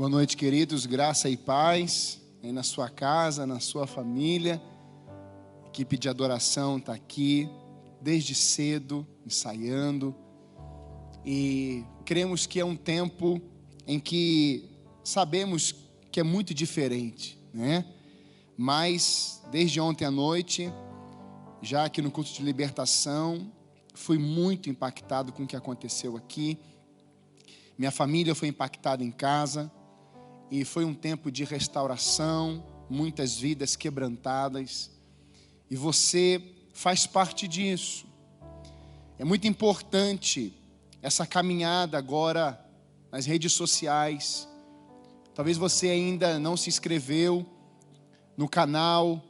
Boa noite, queridos. Graça e paz aí na sua casa, na sua família. A equipe de adoração está aqui desde cedo, ensaiando. E cremos que é um tempo em que sabemos que é muito diferente, né? Mas desde ontem à noite, já aqui no culto de libertação, fui muito impactado com o que aconteceu aqui. Minha família foi impactada em casa. E foi um tempo de restauração, muitas vidas quebrantadas. E você faz parte disso. É muito importante essa caminhada agora nas redes sociais. Talvez você ainda não se inscreveu no canal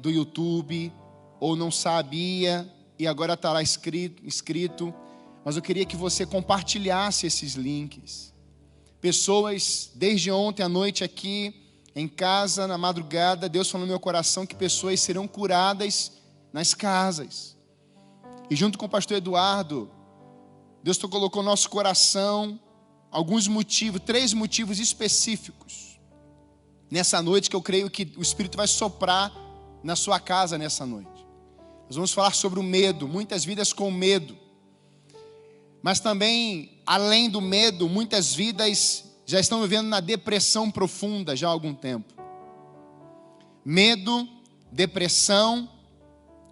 do YouTube, ou não sabia, e agora está lá inscrito. Mas eu queria que você compartilhasse esses links. Pessoas, desde ontem à noite aqui, em casa, na madrugada, Deus falou no meu coração que pessoas serão curadas nas casas. E junto com o pastor Eduardo, Deus colocou no nosso coração alguns motivos, 3 motivos específicos. Nessa noite que eu creio que o Espírito vai soprar na sua casa nessa noite. Nós vamos falar sobre o medo, muitas vidas com medo. Mas também, além do medo, muitas vidas já estão vivendo na depressão profunda já há algum tempo. Medo, depressão,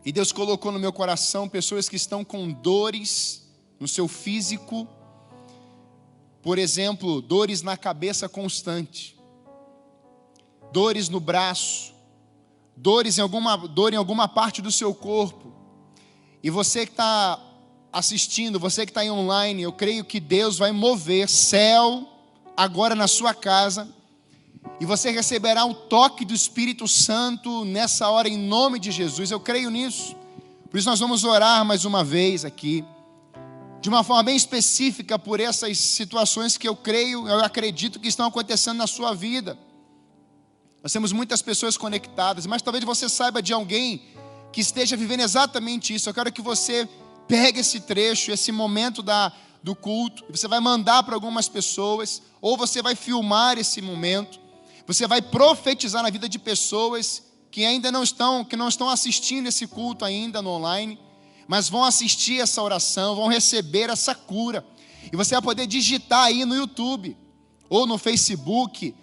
e Deus colocou no meu coração pessoas que estão com dores no seu físico. Por exemplo, dores na cabeça constante, dores no braço, dor em alguma parte do seu corpo. E você que está assistindo, você que está aí online, eu creio que Deus vai mover céu agora na sua casa, e você receberá o toque do Espírito Santo nessa hora, em nome de Jesus. Eu creio nisso. Por isso nós vamos orar mais uma vez aqui, de uma forma bem específica, por essas situações que eu acredito que estão acontecendo na sua vida. Nós temos muitas pessoas conectadas, mas talvez você saiba de alguém que esteja vivendo exatamente isso. Eu quero que você pegue esse trecho, esse momento do culto, e você vai mandar para algumas pessoas, ou você vai filmar esse momento, você vai profetizar na vida de pessoas que ainda não estão assistindo esse culto ainda no online, mas vão assistir essa oração, vão receber essa cura, e você vai poder digitar aí no YouTube, ou no Facebook,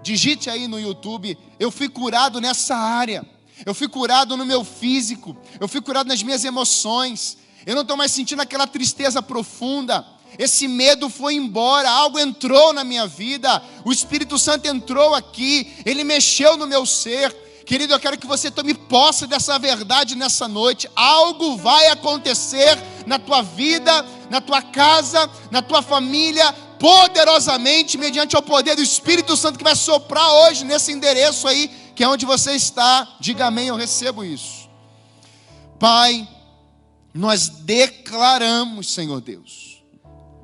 digite aí no YouTube: eu fui curado nessa área, eu fui curado no meu físico, eu fui curado nas minhas emoções, eu não estou mais sentindo aquela tristeza profunda, esse medo foi embora, algo entrou na minha vida, o Espírito Santo entrou aqui, Ele mexeu no meu ser. Querido, eu quero que você tome posse dessa verdade nessa noite. Algo vai acontecer na tua vida, na tua casa, na tua família, poderosamente, mediante o poder do Espírito Santo que vai soprar hoje nesse endereço aí, que é onde você está. Diga amém, eu recebo isso. Pai, nós declaramos, Senhor Deus,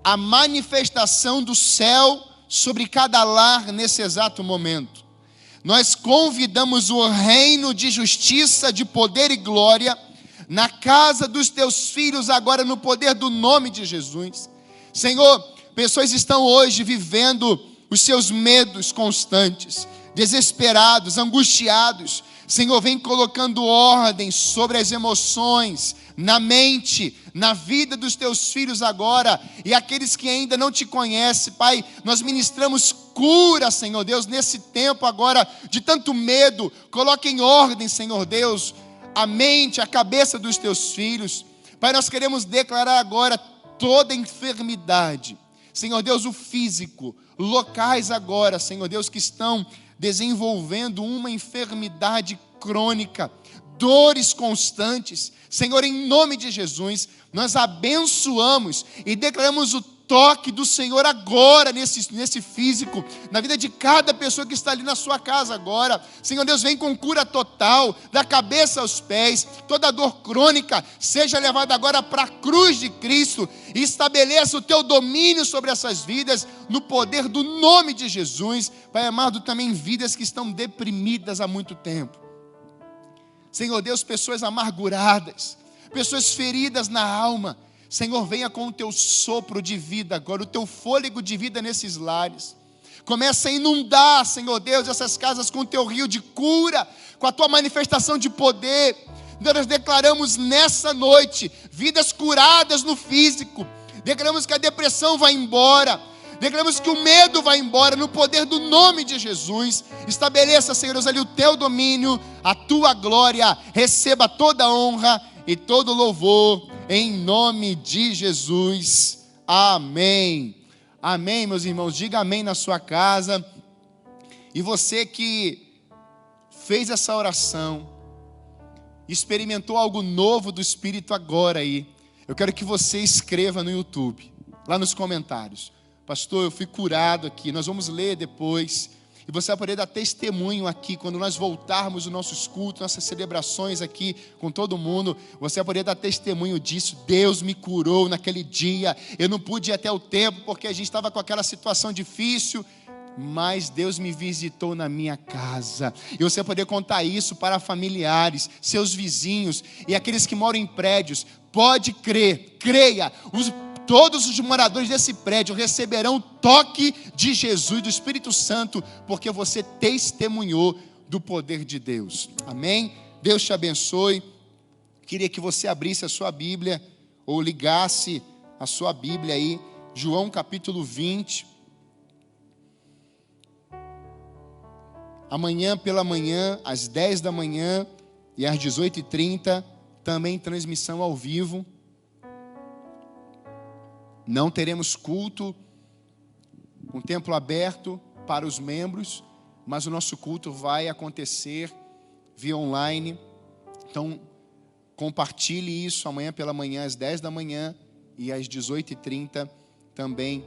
a manifestação do céu sobre cada lar nesse exato momento. Nós convidamos o reino de justiça, de poder e glória na casa dos teus filhos agora, no poder do nome de Jesus. Senhor, pessoas estão hoje vivendo os seus medos constantes, desesperados, angustiados. Senhor, vem colocando ordem sobre as emoções, na mente, na vida dos teus filhos agora, e aqueles que ainda não te conhecem. Pai, nós ministramos cura, Senhor Deus, nesse tempo agora de tanto medo. Coloque em ordem, Senhor Deus, a mente, a cabeça dos teus filhos. Pai, nós queremos declarar agora toda enfermidade, Senhor Deus, o físico, locais agora, Senhor Deus, que estão desenvolvendo uma enfermidade crônica, dores constantes. Senhor, em nome de Jesus, nós abençoamos e declaramos o toque do Senhor agora nesse físico, na vida de cada pessoa que está ali na sua casa agora. Senhor Deus, vem com cura total, da cabeça aos pés. Toda dor crônica seja levada agora para a cruz de Cristo, e estabeleça o teu domínio sobre essas vidas, no poder do nome de Jesus. Pai amado, também vidas que estão deprimidas há muito tempo. Senhor Deus, pessoas amarguradas, pessoas feridas na alma. Senhor, venha com o teu sopro de vida agora, o teu fôlego de vida nesses lares. Começa a inundar, Senhor Deus, essas casas com o teu rio de cura, com a tua manifestação de poder. Deus, nós declaramos nessa noite vidas curadas no físico. Declaramos que a depressão vai embora. Declaramos que o medo vai embora no poder do nome de Jesus. Estabeleça, Senhor Deus, ali o teu domínio, a tua glória. Receba toda a honra e todo o louvor em nome de Jesus. Amém. Amém, meus irmãos. Diga amém na sua casa. E você que fez essa oração, experimentou algo novo do Espírito agora aí, eu quero que você escreva no YouTube, lá nos comentários: pastor, eu fui curado aqui. Nós vamos ler depois, e você vai poder dar testemunho aqui, quando nós voltarmos os nossos cultos, nossas celebrações aqui com todo mundo, você vai poder dar testemunho disso. Deus me curou naquele dia, eu não pude ir até o templo, porque a gente estava com aquela situação difícil, mas Deus me visitou na minha casa. E você vai poder contar isso para familiares, seus vizinhos e aqueles que moram em prédios. Pode crer, creia, todos os moradores desse prédio receberão o toque de Jesus, do Espírito Santo, porque você testemunhou do poder de Deus. Amém? Deus te abençoe. Queria que você abrisse a sua Bíblia, ou ligasse a sua Bíblia aí, João capítulo 20. Amanhã pela manhã, às 10 da manhã e às 18h30, também transmissão ao vivo. Não teremos culto com o templo aberto para os membros, mas o nosso culto vai acontecer via online. Então, compartilhe isso amanhã pela manhã, às 10 da manhã e às 18h30 também.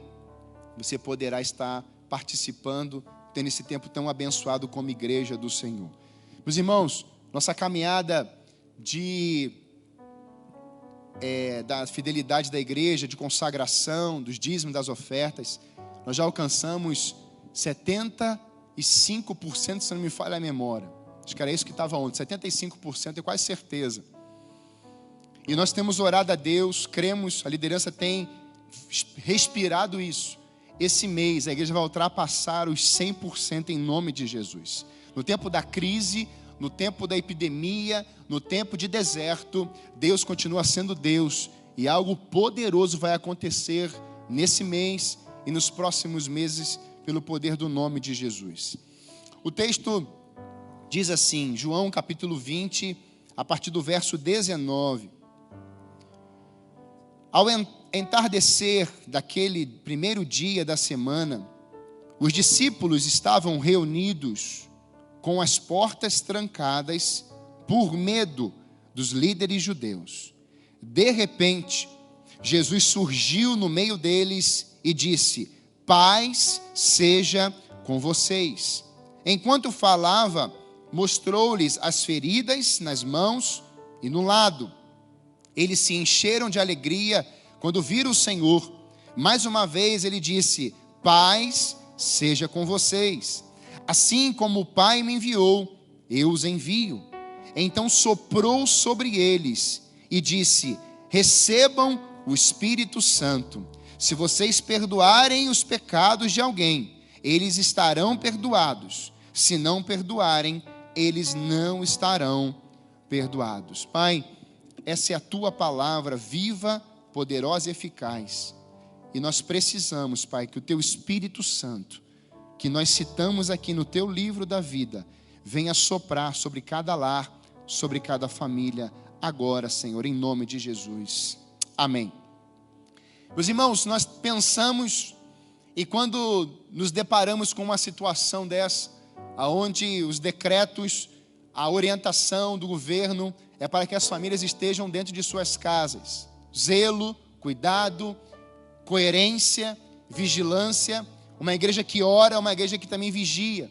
Você poderá estar participando, tendo esse tempo tão abençoado como igreja do Senhor. Meus irmãos, nossa caminhada da fidelidade da igreja, de consagração, dos dízimos, das ofertas, nós já alcançamos 75%, se não me falha a memória. Acho que era isso que estava ontem, 75%, é quase certeza. E nós temos orado a Deus, cremos, a liderança tem respirado isso. Esse mês a igreja vai ultrapassar os 100% em nome de Jesus. No tempo da crise, no tempo da epidemia, no tempo de deserto, Deus continua sendo Deus. E algo poderoso vai acontecer nesse mês e nos próximos meses, pelo poder do nome de Jesus. O texto diz assim, João capítulo 20, a partir do verso 19. Ao entardecer daquele primeiro dia da semana, os discípulos estavam reunidos com as portas trancadas por medo dos líderes judeus. De repente, Jesus surgiu no meio deles e disse: paz seja com vocês. Enquanto falava, mostrou-lhes as feridas nas mãos e no lado. Eles se encheram de alegria quando viram o Senhor. Mais uma vez ele disse: paz seja com vocês. Assim como o Pai me enviou, eu os envio. Então soprou sobre eles e disse: recebam o Espírito Santo. Se vocês perdoarem os pecados de alguém, eles estarão perdoados. Se não perdoarem, eles não estarão perdoados. Pai, essa é a tua palavra viva, poderosa e eficaz. E nós precisamos, Pai, que o teu Espírito Santo, que nós citamos aqui no teu livro da vida, venha soprar sobre cada lar, sobre cada família, agora, Senhor, em nome de Jesus. Amém. Meus irmãos, nós pensamos, e quando nos deparamos com uma situação dessa, onde os decretos, a orientação do governo é para que as famílias estejam dentro de suas casas. Zelo, cuidado, coerência, vigilância. Uma igreja que ora é uma igreja que também vigia.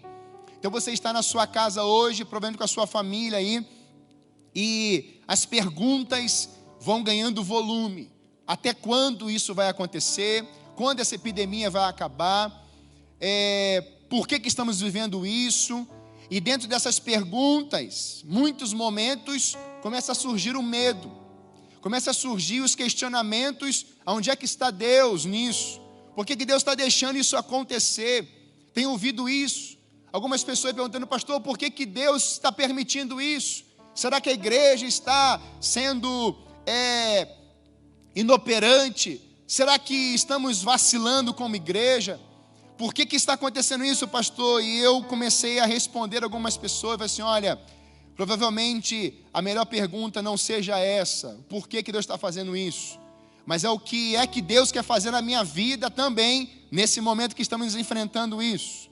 Então você está na sua casa hoje, provavelmente com a sua família aí, e as perguntas vão ganhando volume. Até quando isso vai acontecer? Quando essa epidemia vai acabar? Por que estamos vivendo isso? E dentro dessas perguntas, muitos momentos, começa a surgir o medo. Começa a surgir os questionamentos: onde é que está Deus nisso? Por que Deus está deixando isso acontecer? Tenho ouvido isso. Algumas pessoas perguntando, pastor, por que Deus está permitindo isso? Será que a igreja está sendo inoperante? Será que estamos vacilando como igreja? Por que está acontecendo isso, pastor? E eu comecei a responder algumas pessoas, falei assim, olha, provavelmente a melhor pergunta não seja essa, por que Deus está fazendo isso? Mas é o que Deus quer fazer na minha vida também, nesse momento que estamos enfrentando isso.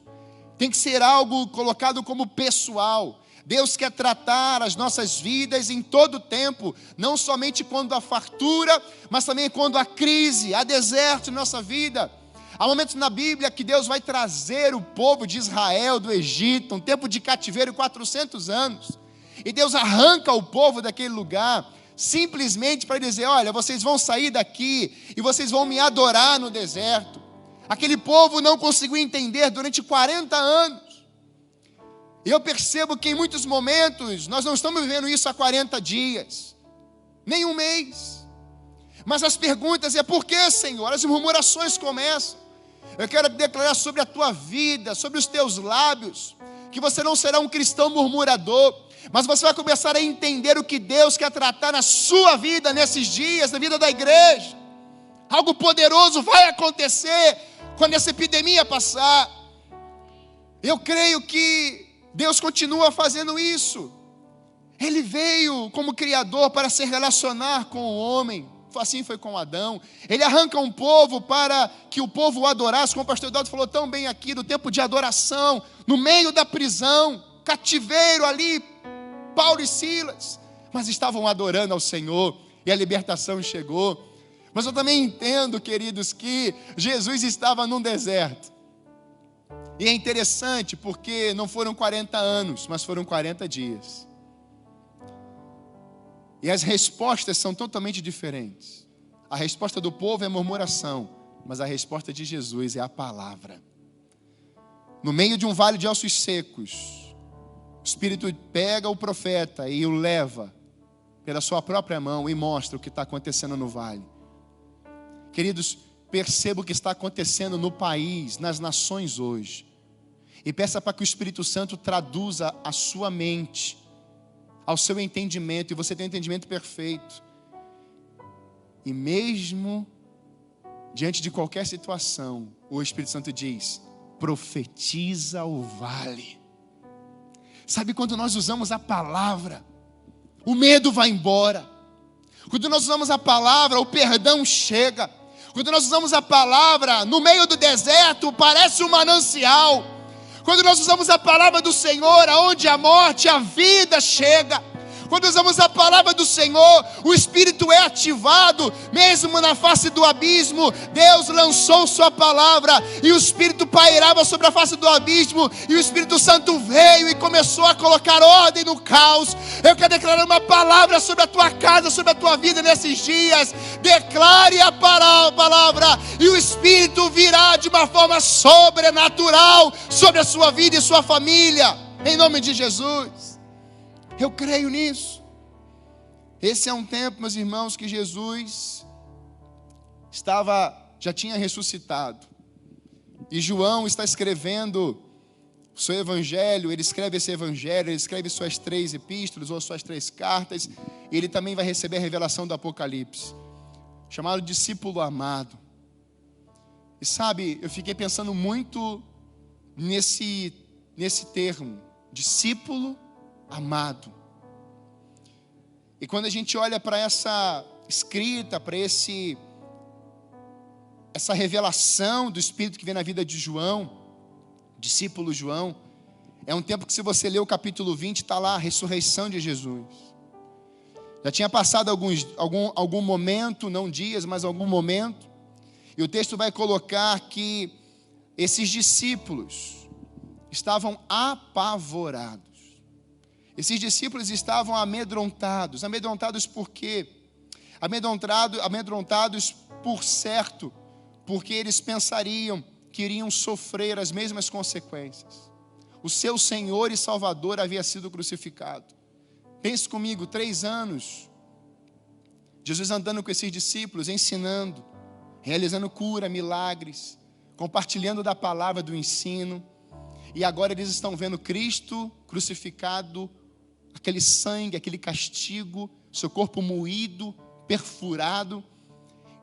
Tem que ser algo colocado como pessoal. Deus quer tratar as nossas vidas em todo o tempo, não somente quando há fartura, mas também quando há crise, há deserto em nossa vida. Há momentos na Bíblia que Deus vai trazer o povo de Israel do Egito, um tempo de cativeiro, 400 anos. E Deus arranca o povo daquele lugar, simplesmente para dizer, olha, vocês vão sair daqui e vocês vão me adorar no deserto. Aquele povo não conseguiu entender durante 40 anos. E eu percebo que em muitos momentos, nós não estamos vivendo isso há 40 dias, nem um mês. Mas as perguntas por que, Senhor? As murmurações começam. Eu quero declarar sobre a tua vida, sobre os teus lábios, que você não será um cristão murmurador, mas você vai começar a entender o que Deus quer tratar na sua vida nesses dias, na vida da igreja. Algo poderoso vai acontecer quando essa epidemia passar. Eu creio que Deus continua fazendo isso. Ele veio como Criador para se relacionar com o homem. Assim foi com Adão. Ele arranca um povo para que o povo o adorasse, como o pastor Eduardo falou tão bem aqui, do tempo de adoração, no meio da prisão, cativeiro ali, Paulo e Silas, mas estavam adorando ao Senhor, e a libertação chegou. Mas eu também entendo, queridos, que Jesus estava num deserto, e é interessante, porque não foram 40 anos, mas foram 40 dias, e as respostas são totalmente diferentes. A resposta do povo é murmuração, mas a resposta de Jesus é a palavra. No meio de um vale de ossos secos, o Espírito pega o profeta e o leva pela sua própria mão e mostra o que está acontecendo no vale. Queridos, perceba o que está acontecendo no país, nas nações hoje. E peça para que o Espírito Santo traduza a sua mente, ao seu entendimento, e você tem um entendimento perfeito. E mesmo diante de qualquer situação, o Espírito Santo diz, profetiza o vale. Sabe, quando nós usamos a palavra, o medo vai embora. Quando nós usamos a palavra, o perdão chega. Quando nós usamos a palavra, no meio do deserto, parece um manancial. Quando nós usamos a palavra do Senhor, aonde a morte, a vida chega. Quando usamos a palavra do Senhor, o Espírito é ativado, mesmo na face do abismo. Deus lançou sua palavra, e o Espírito pairava sobre a face do abismo, e o Espírito Santo veio e começou a colocar ordem no caos. Eu quero declarar uma palavra sobre a tua casa, sobre a tua vida nesses dias. Declare a palavra, e o Espírito virá de uma forma sobrenatural sobre a sua vida e sua família, em nome de Jesus. Eu creio nisso. Esse é um tempo, meus irmãos, que Jesus já tinha ressuscitado. E João está escrevendo o seu evangelho, ele escreve esse evangelho, ele escreve suas 3 epístolas ou suas 3 cartas, e ele também vai receber a revelação do Apocalipse, chamado discípulo amado. E sabe, eu fiquei pensando muito nesse termo, discípulo amado. E quando a gente olha para essa escrita, para essa revelação do Espírito que vem na vida de João, discípulo João, é um tempo que, se você ler o capítulo 20, está lá a ressurreição de Jesus. Já tinha passado algum momento, não dias, mas algum momento, e o texto vai colocar que esses discípulos estavam apavorados. Esses discípulos estavam amedrontados. Amedrontados por quê? Amedrontados por certo, porque eles pensariam que iriam sofrer as mesmas consequências. O seu Senhor e Salvador havia sido crucificado. Pense comigo, 3 anos, Jesus andando com esses discípulos, ensinando, realizando cura, milagres, compartilhando da palavra, do ensino. E agora eles estão vendo Cristo crucificado, aquele sangue, aquele castigo, seu corpo moído, perfurado.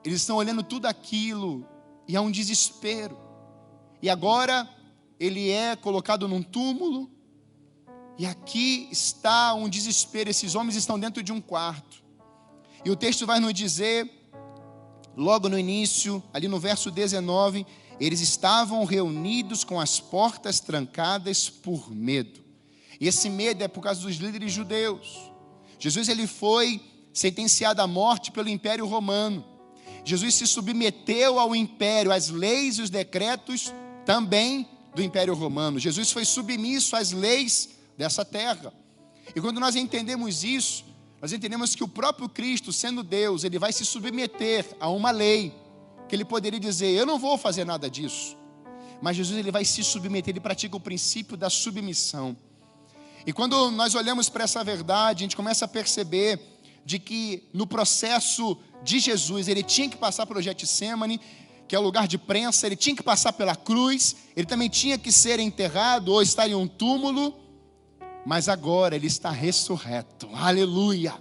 Eles estão olhando tudo aquilo e há um desespero. E agora ele é colocado num túmulo. E aqui está um desespero. Esses homens estão dentro de um quarto. E o texto vai nos dizer, logo no início, ali no verso 19, eles estavam reunidos com as portas trancadas por medo. E esse medo é por causa dos líderes judeus. Jesus ele foi sentenciado à morte pelo Império Romano. Jesus se submeteu ao império, às leis e os decretos também do Império Romano. Jesus foi submisso às leis dessa terra. E quando nós entendemos isso, nós entendemos que o próprio Cristo, sendo Deus, ele vai se submeter a uma lei, que ele poderia dizer, eu não vou fazer nada disso. Mas Jesus ele vai se submeter, ele pratica o princípio da submissão. E quando nós olhamos para essa verdade, a gente começa a perceber de que no processo de Jesus, ele tinha que passar pelo Getsêmani, que é o lugar de prensa, ele tinha que passar pela cruz, ele também tinha que ser enterrado ou estar em um túmulo, mas agora ele está ressurreto, aleluia.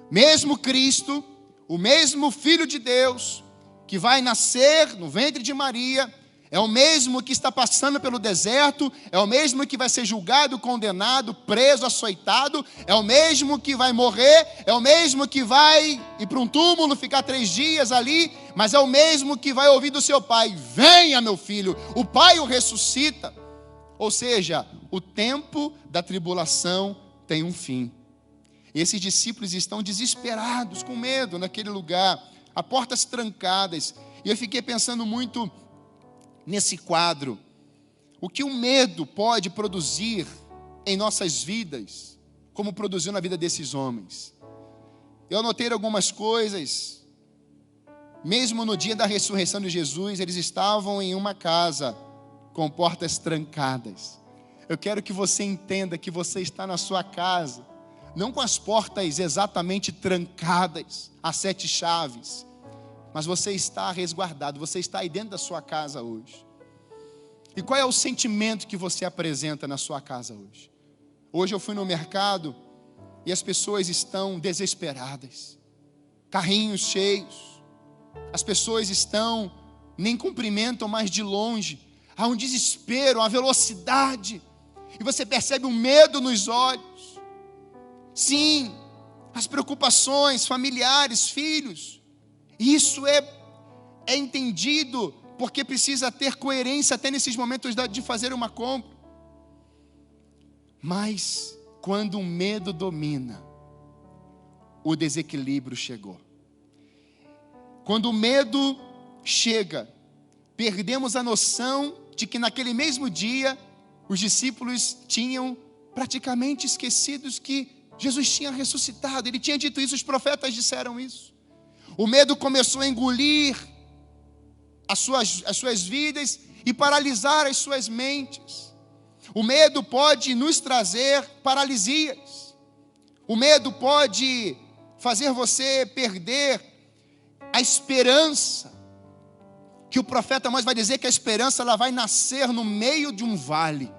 Mesmo Cristo, o mesmo Filho de Deus, que vai nascer no ventre de Maria, é o mesmo que está passando pelo deserto, é o mesmo que vai ser julgado, condenado, preso, açoitado, é o mesmo que vai morrer, é o mesmo que vai ir para um túmulo, ficar 3 dias ali, mas é o mesmo que vai ouvir do seu pai, venha meu filho, o pai o ressuscita. Ou seja, o tempo da tribulação tem um fim. E esses discípulos estão desesperados, com medo naquele lugar, a portas trancadas. E eu fiquei pensando muito nesse quadro, o que o medo pode produzir em nossas vidas, como produziu na vida desses homens. Eu anotei algumas coisas. Mesmo no dia da ressurreição de Jesus, eles estavam em uma casa com portas trancadas. Eu quero que você entenda que você está na sua casa, não com as portas exatamente trancadas, a 7 chaves, mas você está resguardado, você está aí dentro da sua casa hoje. E qual é o sentimento que você apresenta na sua casa hoje? Hoje eu fui no mercado e as pessoas estão desesperadas, carrinhos cheios, as pessoas estão, nem cumprimentam mais de longe, há um desespero, uma velocidade, e você percebe um medo nos olhos. Sim, as preocupações familiares, filhos. Isso é entendido, porque precisa ter coerência até nesses momentos de fazer uma compra. Mas, quando o medo domina, o desequilíbrio chegou. Quando o medo chega, perdemos a noção de que naquele mesmo dia, os discípulos tinham praticamente esquecidos que Jesus tinha ressuscitado. Ele tinha dito isso, os profetas disseram isso. O medo começou a engolir as suas vidas e paralisar as suas mentes. O medo pode nos trazer paralisias. O medo pode fazer você perder a esperança. Que o profeta Amós vai dizer que a esperança ela vai nascer no meio de um vale.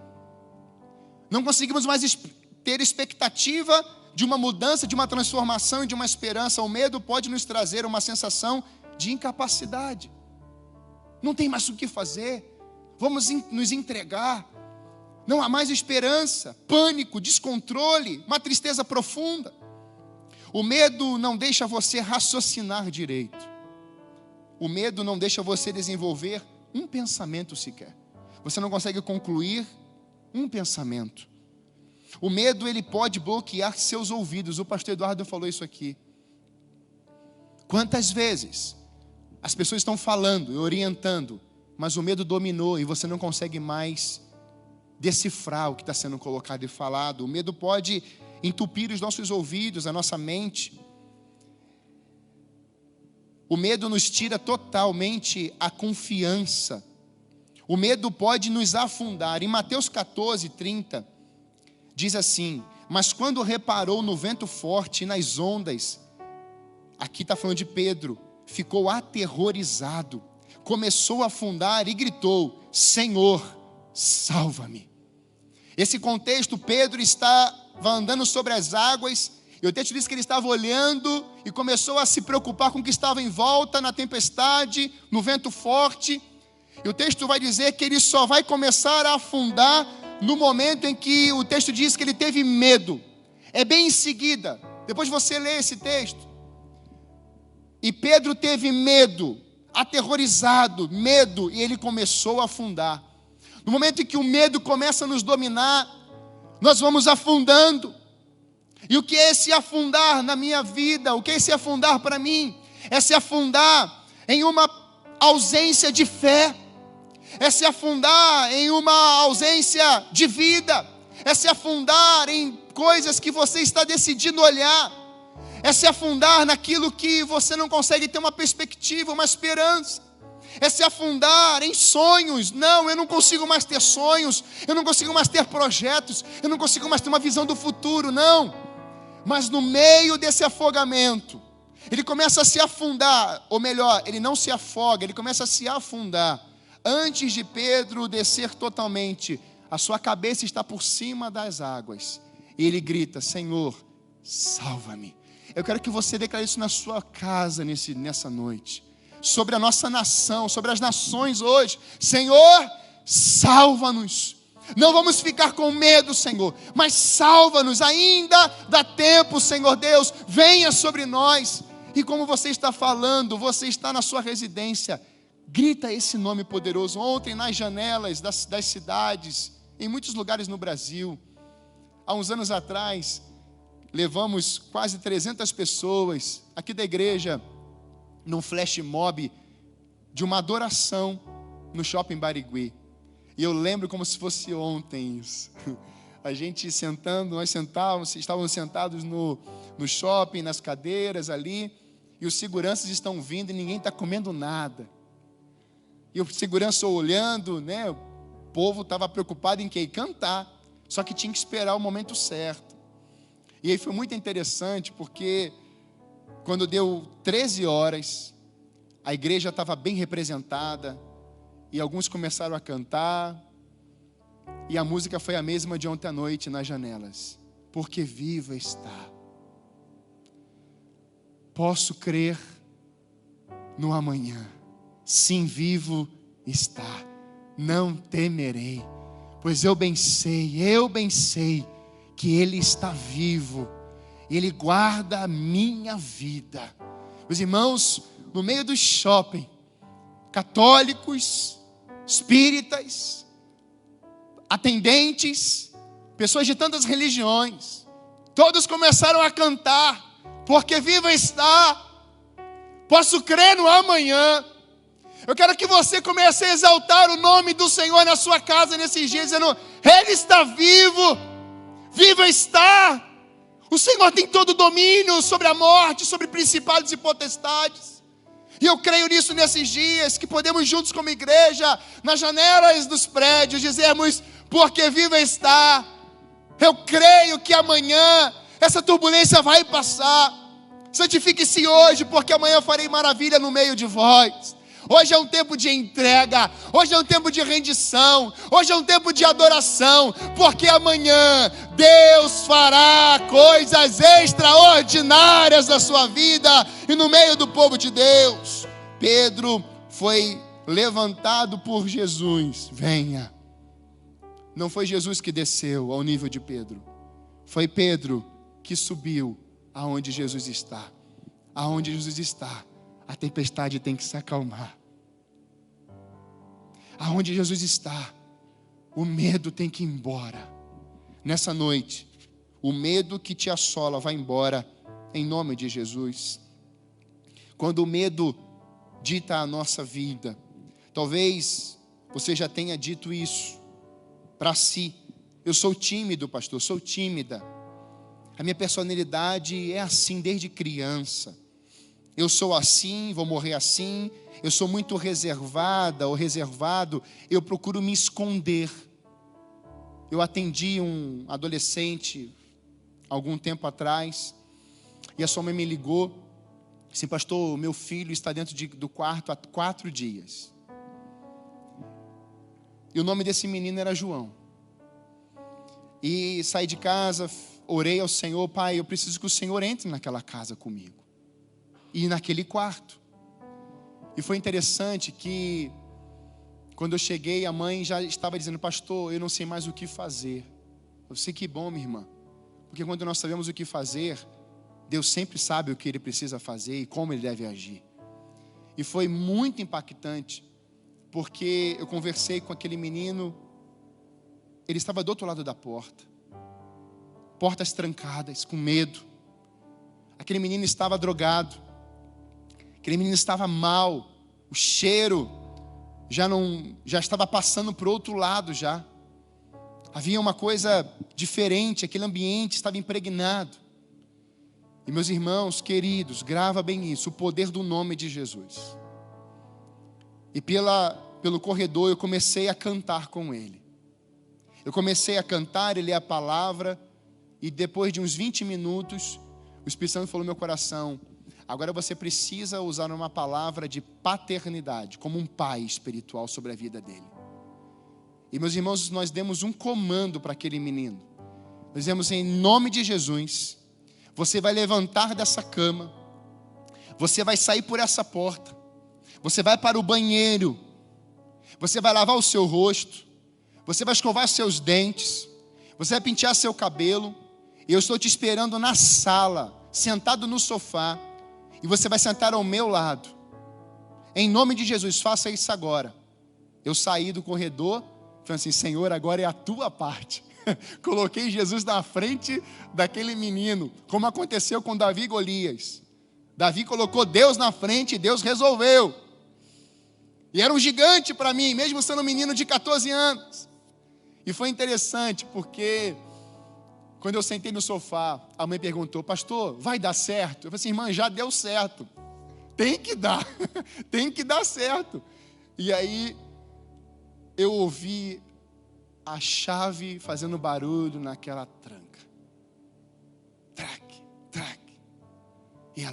Não conseguimos mais ter expectativa de uma mudança, de uma transformação e de uma esperança. O medo pode nos trazer uma sensação de incapacidade. Não tem mais o que fazer. Vamos nos entregar. Não há mais esperança. Pânico, descontrole, uma tristeza profunda. O medo não deixa você raciocinar direito. O medo não deixa você desenvolver um pensamento sequer. Você não consegue concluir um pensamento. O medo ele pode bloquear seus ouvidos. O pastor Eduardo falou isso aqui. Quantas vezes as pessoas estão falando e orientando, mas o medo dominou e você não consegue mais decifrar o que está sendo colocado e falado. O medo pode entupir os nossos ouvidos, a nossa mente. O medo nos tira totalmente a confiança. O medo pode nos afundar. Em Mateus 14:30, diz assim: mas quando reparou no vento forte e nas ondas, aqui está falando de Pedro, ficou aterrorizado. começou a afundar e gritou: Senhor, salva-me. Esse contexto, Pedro estava andando sobre as águas, e o texto diz que ele estava olhando e começou a se preocupar com o que estava em volta, na tempestade, no vento forte. E o texto vai dizer que ele só vai começar a afundar no momento em que o texto diz que ele teve medo. É bem em seguida, depois você lê esse texto. E Pedro teve medo, aterrorizado, medo, e ele começou a afundar. No momento em que o medo começa a nos dominar, nós vamos afundando. E o que é esse afundar na minha vida? O que é esse afundar para mim? É se afundar em uma ausência de fé, é se afundar em uma ausência de vida, é se afundar em coisas que você está decidindo olhar, é se afundar naquilo que você não consegue ter uma perspectiva, uma esperança, é se afundar em sonhos. Não, eu não consigo mais ter sonhos, eu não consigo mais ter projetos, eu não consigo mais ter uma visão do futuro, não. Mas no meio desse afogamento, ele começa a se afundar, ou melhor, ele não se afoga, ele começa a se afundar. Antes de Pedro descer totalmente, a sua cabeça está por cima das águas, e ele grita: Senhor, salva-me. Eu quero que você declare isso na sua casa nessa noite, sobre a nossa nação, sobre as nações hoje. Senhor, salva-nos. Não vamos ficar com medo, Senhor, mas salva-nos. Ainda dá tempo, Senhor Deus, venha sobre nós. E como você está falando, você está na sua residência, grita esse nome poderoso. Ontem nas janelas das cidades, em muitos lugares no Brasil, há uns anos atrás, levamos quase 300 pessoas aqui da igreja num flash mob de uma adoração no Shopping Barigui. E eu lembro como se fosse ontem isso. A gente estávamos sentados no shopping, nas cadeiras ali, e os seguranças estão vindo e ninguém está comendo nada. E o segurança olhando, né? O povo estava preocupado em quê? Cantar. Só que tinha que esperar o momento certo. E aí foi muito interessante, porque quando deu 13 horas, a igreja estava bem representada, e alguns começaram a cantar, e a música foi a mesma de ontem à noite nas janelas. Porque viva está. Posso crer no amanhã. Sim, vivo está. Não temerei, pois eu bem sei que Ele está vivo. Ele guarda a minha vida. Os irmãos, no meio do shopping, católicos, espíritas, atendentes, pessoas de tantas religiões, todos começaram a cantar: porque viva está, posso crer no amanhã. Eu quero que você comece a exaltar o nome do Senhor na sua casa nesses dias, dizendo: Ele está vivo, viva está. O Senhor tem todo o domínio sobre a morte, sobre principados e potestades. E eu creio nisso nesses dias, que podemos juntos como igreja, nas janelas dos prédios, dizermos: porque viva está. Eu creio que amanhã essa turbulência vai passar. Santifique-se hoje, porque amanhã farei maravilha no meio de vós. Hoje é um tempo de entrega, hoje é um tempo de rendição, hoje é um tempo de adoração, porque amanhã Deus fará coisas extraordinárias na sua vida e no meio do povo de Deus. Pedro foi levantado por Jesus. Venha. Não foi Jesus que desceu ao nível de Pedro, foi Pedro que subiu aonde Jesus está. Aonde Jesus está, a tempestade tem que se acalmar. Aonde Jesus está, o medo tem que ir embora. Nessa noite, o medo que te assola vai embora, em nome de Jesus. Quando o medo dita a nossa vida, talvez você já tenha dito isso para si: eu sou tímido, pastor, sou tímida. A minha personalidade é assim desde criança. Eu sou assim, vou morrer assim. Eu sou muito reservada ou reservado. Eu procuro me esconder. Eu atendi um adolescente algum tempo atrás, e a sua mãe me ligou assim: pastor, meu filho está dentro do quarto há 4 dias. E o nome desse menino era João. E saí de casa, orei ao Senhor: Pai, eu preciso que o Senhor entre naquela casa comigo. E naquele quarto. E foi interessante que, quando eu cheguei, a mãe já estava dizendo: pastor, eu não sei mais o que fazer. Eu sei, que bom, minha irmã. Porque quando nós sabemos o que fazer, Deus sempre sabe o que Ele precisa fazer e como Ele deve agir. E foi muito impactante, porque eu conversei com aquele menino. Ele estava do outro lado da porta, portas trancadas, com medo. Aquele menino estava drogado, aquele menino estava mal, o cheiro já estava passando para o outro lado já. Havia uma coisa diferente, aquele ambiente estava impregnado. E meus irmãos queridos, grava bem isso: o poder do nome de Jesus. E pelo corredor eu comecei a cantar com ele. Eu comecei a cantar e ler a palavra. E depois de uns 20 minutos, o Espírito Santo falou no meu coração: agora você precisa usar uma palavra de paternidade, como um pai espiritual sobre a vida dele. E meus irmãos, nós demos um comando para aquele menino. Nós dizemos: em nome de Jesus, você vai levantar dessa cama, você vai sair por essa porta, você vai para o banheiro, você vai lavar o seu rosto, você vai escovar seus dentes, você vai pentear seu cabelo, e eu estou te esperando na sala, sentado no sofá, e você vai sentar ao meu lado. Em nome de Jesus, faça isso agora. Eu saí do corredor, falei assim: Senhor, agora é a tua parte. Coloquei Jesus na frente daquele menino, como aconteceu com Davi e Golias. Davi colocou Deus na frente e Deus resolveu. E era um gigante para mim, mesmo sendo um menino de 14 anos. E foi interessante, porque quando eu sentei no sofá, a mãe perguntou: pastor, vai dar certo? Eu falei assim: irmã, já deu certo. Tem que dar, tem que dar certo. E aí eu ouvi a chave fazendo barulho naquela tranca. Traque, traque. E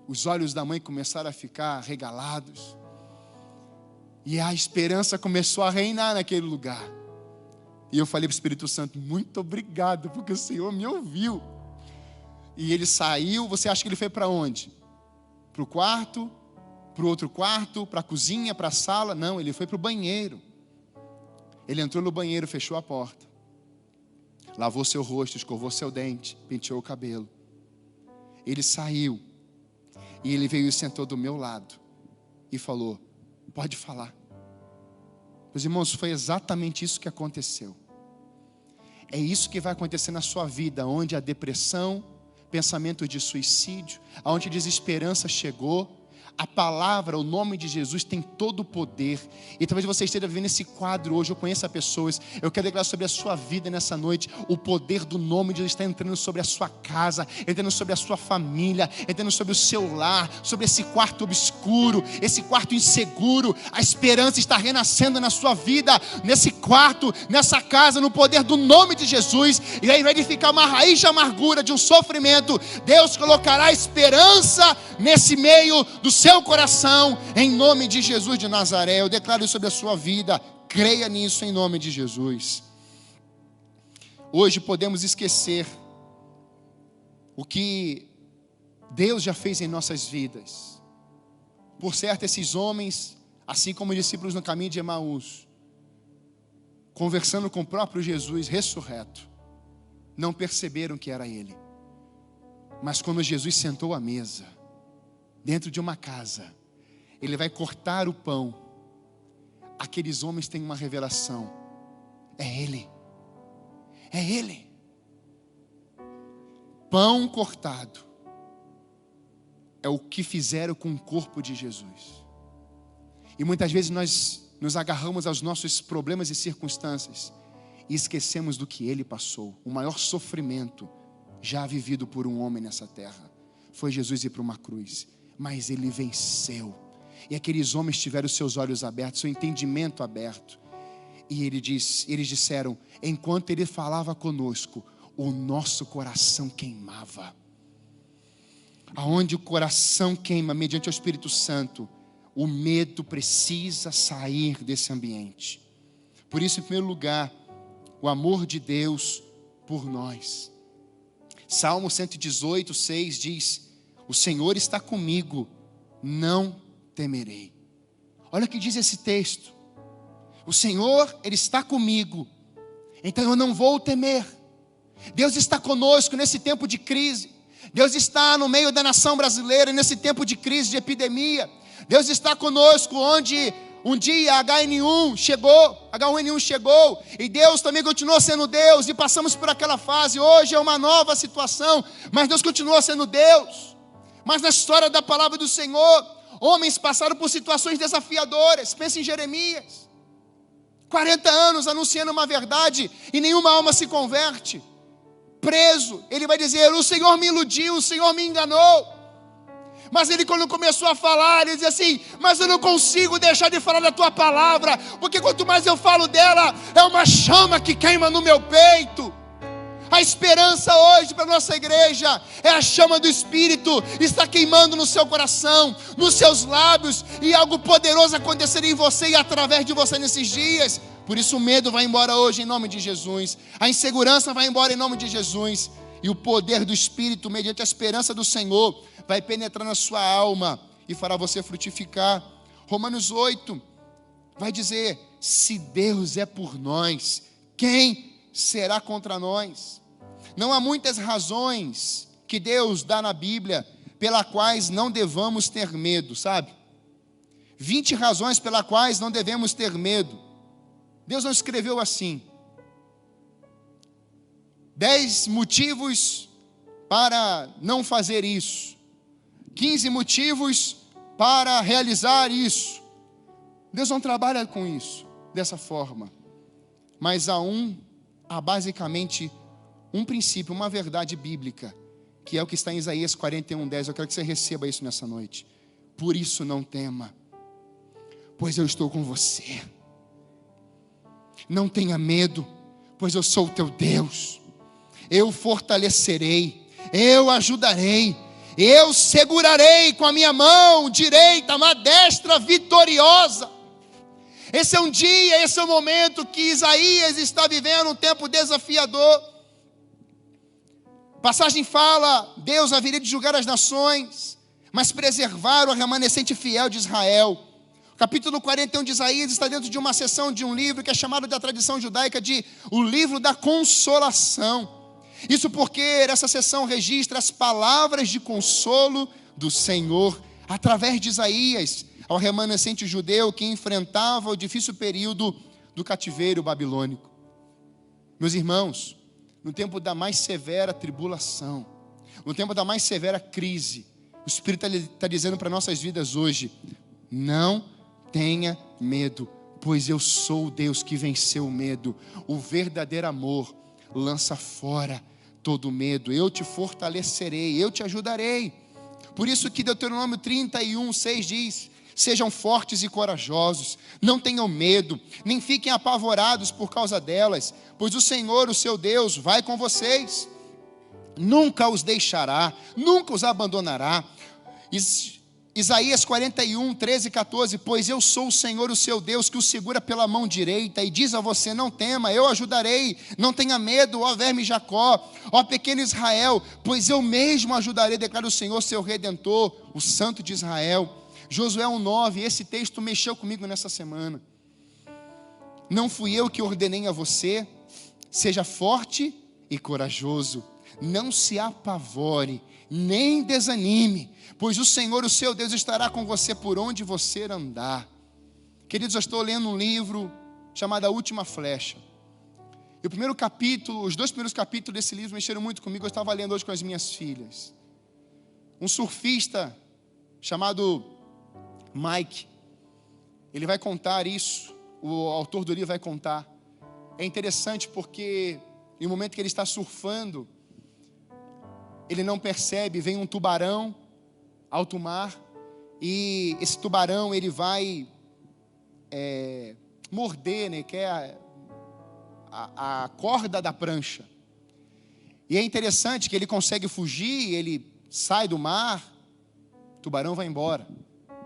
os olhos da mãe começaram a ficar regalados. E a esperança começou a reinar naquele lugar. E eu falei para o Espírito Santo: muito obrigado, porque o Senhor me ouviu. E ele saiu. Você acha que ele foi para onde? Para o quarto? Para o outro quarto? Para a cozinha? Para a sala? Não, ele foi para o banheiro. Ele entrou no banheiro, fechou a porta, lavou seu rosto, escovou seu dente, penteou o cabelo. Ele saiu e ele veio e sentou do meu lado e falou: pode falar. Meus irmãos, foi exatamente isso que aconteceu. É isso que vai acontecer na sua vida, onde a depressão, pensamento de suicídio, onde a desesperança chegou. A palavra, o nome de Jesus tem todo o poder. E talvez você esteja vivendo esse quadro hoje. Eu conheço pessoas. Eu quero declarar sobre a sua vida nessa noite: o poder do nome de Jesus está entrando sobre a sua casa, entrando sobre a sua família, entrando sobre o seu lar, sobre esse quarto obscuro, esse quarto inseguro. A esperança está renascendo na sua vida, nesse quarto, nessa casa, no poder do nome de Jesus. E aí vai edificar uma raiz de amargura, de um sofrimento. Deus colocará esperança nesse meio do seu coração, em nome de Jesus de Nazaré. Eu declaro isso sobre a sua vida. Creia nisso em nome de Jesus. Hoje podemos esquecer o que Deus já fez em nossas vidas. Por certo, esses homens, assim como os discípulos no caminho de Emaús, conversando com o próprio Jesus ressurreto, não perceberam que era Ele. Mas quando Jesus sentou à mesa, dentro de uma casa, Ele vai cortar o pão. Aqueles homens têm uma revelação: é Ele, é Ele. Pão cortado é o que fizeram com o corpo de Jesus. E muitas vezes nós nos agarramos aos nossos problemas e circunstâncias e esquecemos do que Ele passou. O maior sofrimento já vivido por um homem nessa terra foi Jesus ir para uma cruz. Mas Ele venceu. E aqueles homens tiveram seus olhos abertos, seu entendimento aberto. E eles disseram: enquanto Ele falava conosco, o nosso coração queimava. Aonde o coração queima, mediante o Espírito Santo, o medo precisa sair desse ambiente. Por isso, em primeiro lugar, o amor de Deus por nós. Salmo 118, 6 diz: o Senhor está comigo, não temerei. Olha o que diz esse texto. O Senhor, Ele está comigo, então eu não vou temer. Deus está conosco nesse tempo de crise. Deus está no meio da nação brasileira nesse tempo de crise, de epidemia. Deus está conosco onde um dia H1N1 chegou, e Deus também continua sendo Deus, e passamos por aquela fase. Hoje é uma nova situação, mas Deus continua sendo Deus. Mas na história da palavra do Senhor, homens passaram por situações desafiadoras. Pensa em Jeremias, 40 anos anunciando uma verdade e nenhuma alma se converte. Preso, ele vai dizer: o Senhor me iludiu, o Senhor me enganou. Mas ele, quando começou a falar, ele dizia assim: mas eu não consigo deixar de falar da tua palavra, porque quanto mais eu falo dela, é uma chama que queima no meu peito. A esperança hoje para a nossa igreja é a chama do Espírito, está queimando no seu coração, nos seus lábios, e algo poderoso acontecer em você e através de você nesses dias. Por isso o medo vai embora hoje em nome de Jesus, a insegurança vai embora em nome de Jesus, e o poder do Espírito, mediante a esperança do Senhor, vai penetrar na sua alma e fará você frutificar. Romanos 8 vai dizer: se Deus é por nós, quem será contra nós? Não há muitas razões que Deus dá na Bíblia pelas quais não devamos ter medo, sabe? 20 razões pelas quais não devemos ter medo. Deus não escreveu assim: 10 motivos para não fazer isso, 15 motivos para realizar isso. Deus não trabalha com isso, dessa forma. Mas há basicamente um princípio, uma verdade bíblica, que é o que está em Isaías 41:10. Eu quero que você receba isso nessa noite. Por isso não tema, pois eu estou com você. Não tenha medo, pois eu sou o teu Deus. Eu fortalecerei, eu ajudarei, eu segurarei com a minha mão direita, uma destra vitoriosa. Esse é um dia, esse é um momento que Isaías está vivendo um tempo desafiador. A passagem fala: Deus haveria de julgar as nações, mas preservar o remanescente fiel de Israel. O capítulo 41 de Isaías está dentro de uma seção de um livro que é chamado da tradição judaica de o livro da consolação. Isso porque essa seção registra as palavras de consolo do Senhor através de Isaías ao remanescente judeu que enfrentava o difícil período do cativeiro babilônico. Meus irmãos, no tempo da mais severa tribulação, no tempo da mais severa crise, o Espírito está dizendo para nossas vidas hoje: não tenha medo, pois eu sou o Deus que venceu o medo. O verdadeiro amor lança fora todo medo. Eu te fortalecerei, eu te ajudarei. Por isso que Deuteronômio 31:6 diz: sejam fortes e corajosos, não tenham medo, nem fiquem apavorados por causa delas, pois o Senhor, o seu Deus, vai com vocês, nunca os deixará, nunca os abandonará. Isaías 41:13-14: pois eu sou o Senhor, o seu Deus, que o segura pela mão direita e diz a você: não tema, eu ajudarei, não tenha medo, ó verme Jacó, ó pequeno Israel, pois eu mesmo ajudarei, declara o Senhor, seu Redentor, o Santo de Israel. Josué 1:9, esse texto mexeu comigo nessa semana. Não fui eu que ordenei a você, seja forte e corajoso, não se apavore, nem desanime, pois o Senhor, o seu Deus, estará com você por onde você andar. Queridos, eu estou lendo um livro chamado A Última Flecha. E o primeiro capítulo, os 2 primeiros capítulos desse livro mexeram muito comigo. Eu estava lendo hoje com as minhas filhas. Um surfista chamado Mike, ele vai contar isso, o autor do livro vai contar. É interessante porque no momento que ele está surfando, ele não percebe, vem um tubarão alto mar, e esse tubarão ele vai morder, né, que é a corda da prancha. E é interessante que ele consegue fugir, ele sai do mar, o tubarão vai embora.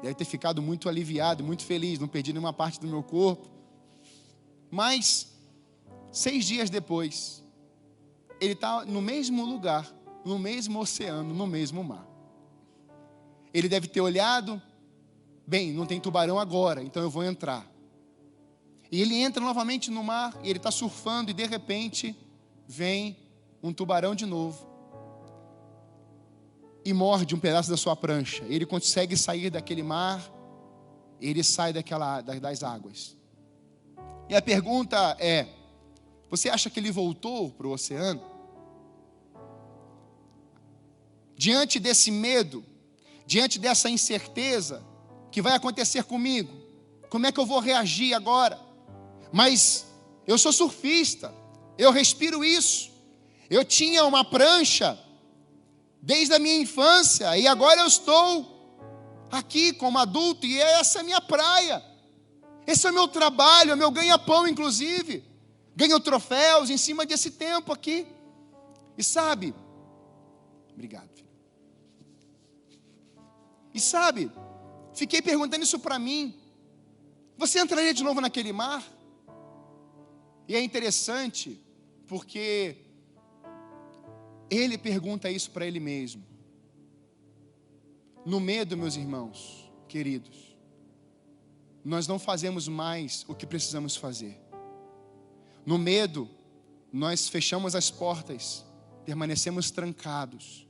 Deve ter ficado muito aliviado, muito feliz, não perdi nenhuma parte do meu corpo. Mas 6 dias depois, ele está no mesmo lugar, no mesmo oceano, no mesmo mar. Ele deve ter olhado, bem, não tem tubarão agora, então eu vou entrar. E ele entra novamente no mar, e ele está surfando, e de repente, vem um tubarão de novo. E morde um pedaço da sua prancha. Ele consegue sair daquele mar, ele sai das águas. E a pergunta é, você acha que ele voltou para o oceano? Diante desse medo, diante dessa incerteza, que vai acontecer comigo, como é que eu vou reagir agora? Mas eu sou surfista, eu respiro isso, eu tinha uma prancha desde a minha infância, e agora eu estou aqui como adulto, e essa é a minha praia, esse é o meu trabalho, é o meu ganha-pão inclusive, ganho troféus em cima desse tempo aqui, e sabe, obrigado, filho. E sabe, fiquei perguntando isso para mim, você entraria de novo naquele mar? E é interessante, porque ele pergunta isso para ele mesmo. No medo, meus irmãos, queridos, nós não fazemos mais o que precisamos fazer. No medo, nós fechamos as portas, permanecemos trancados,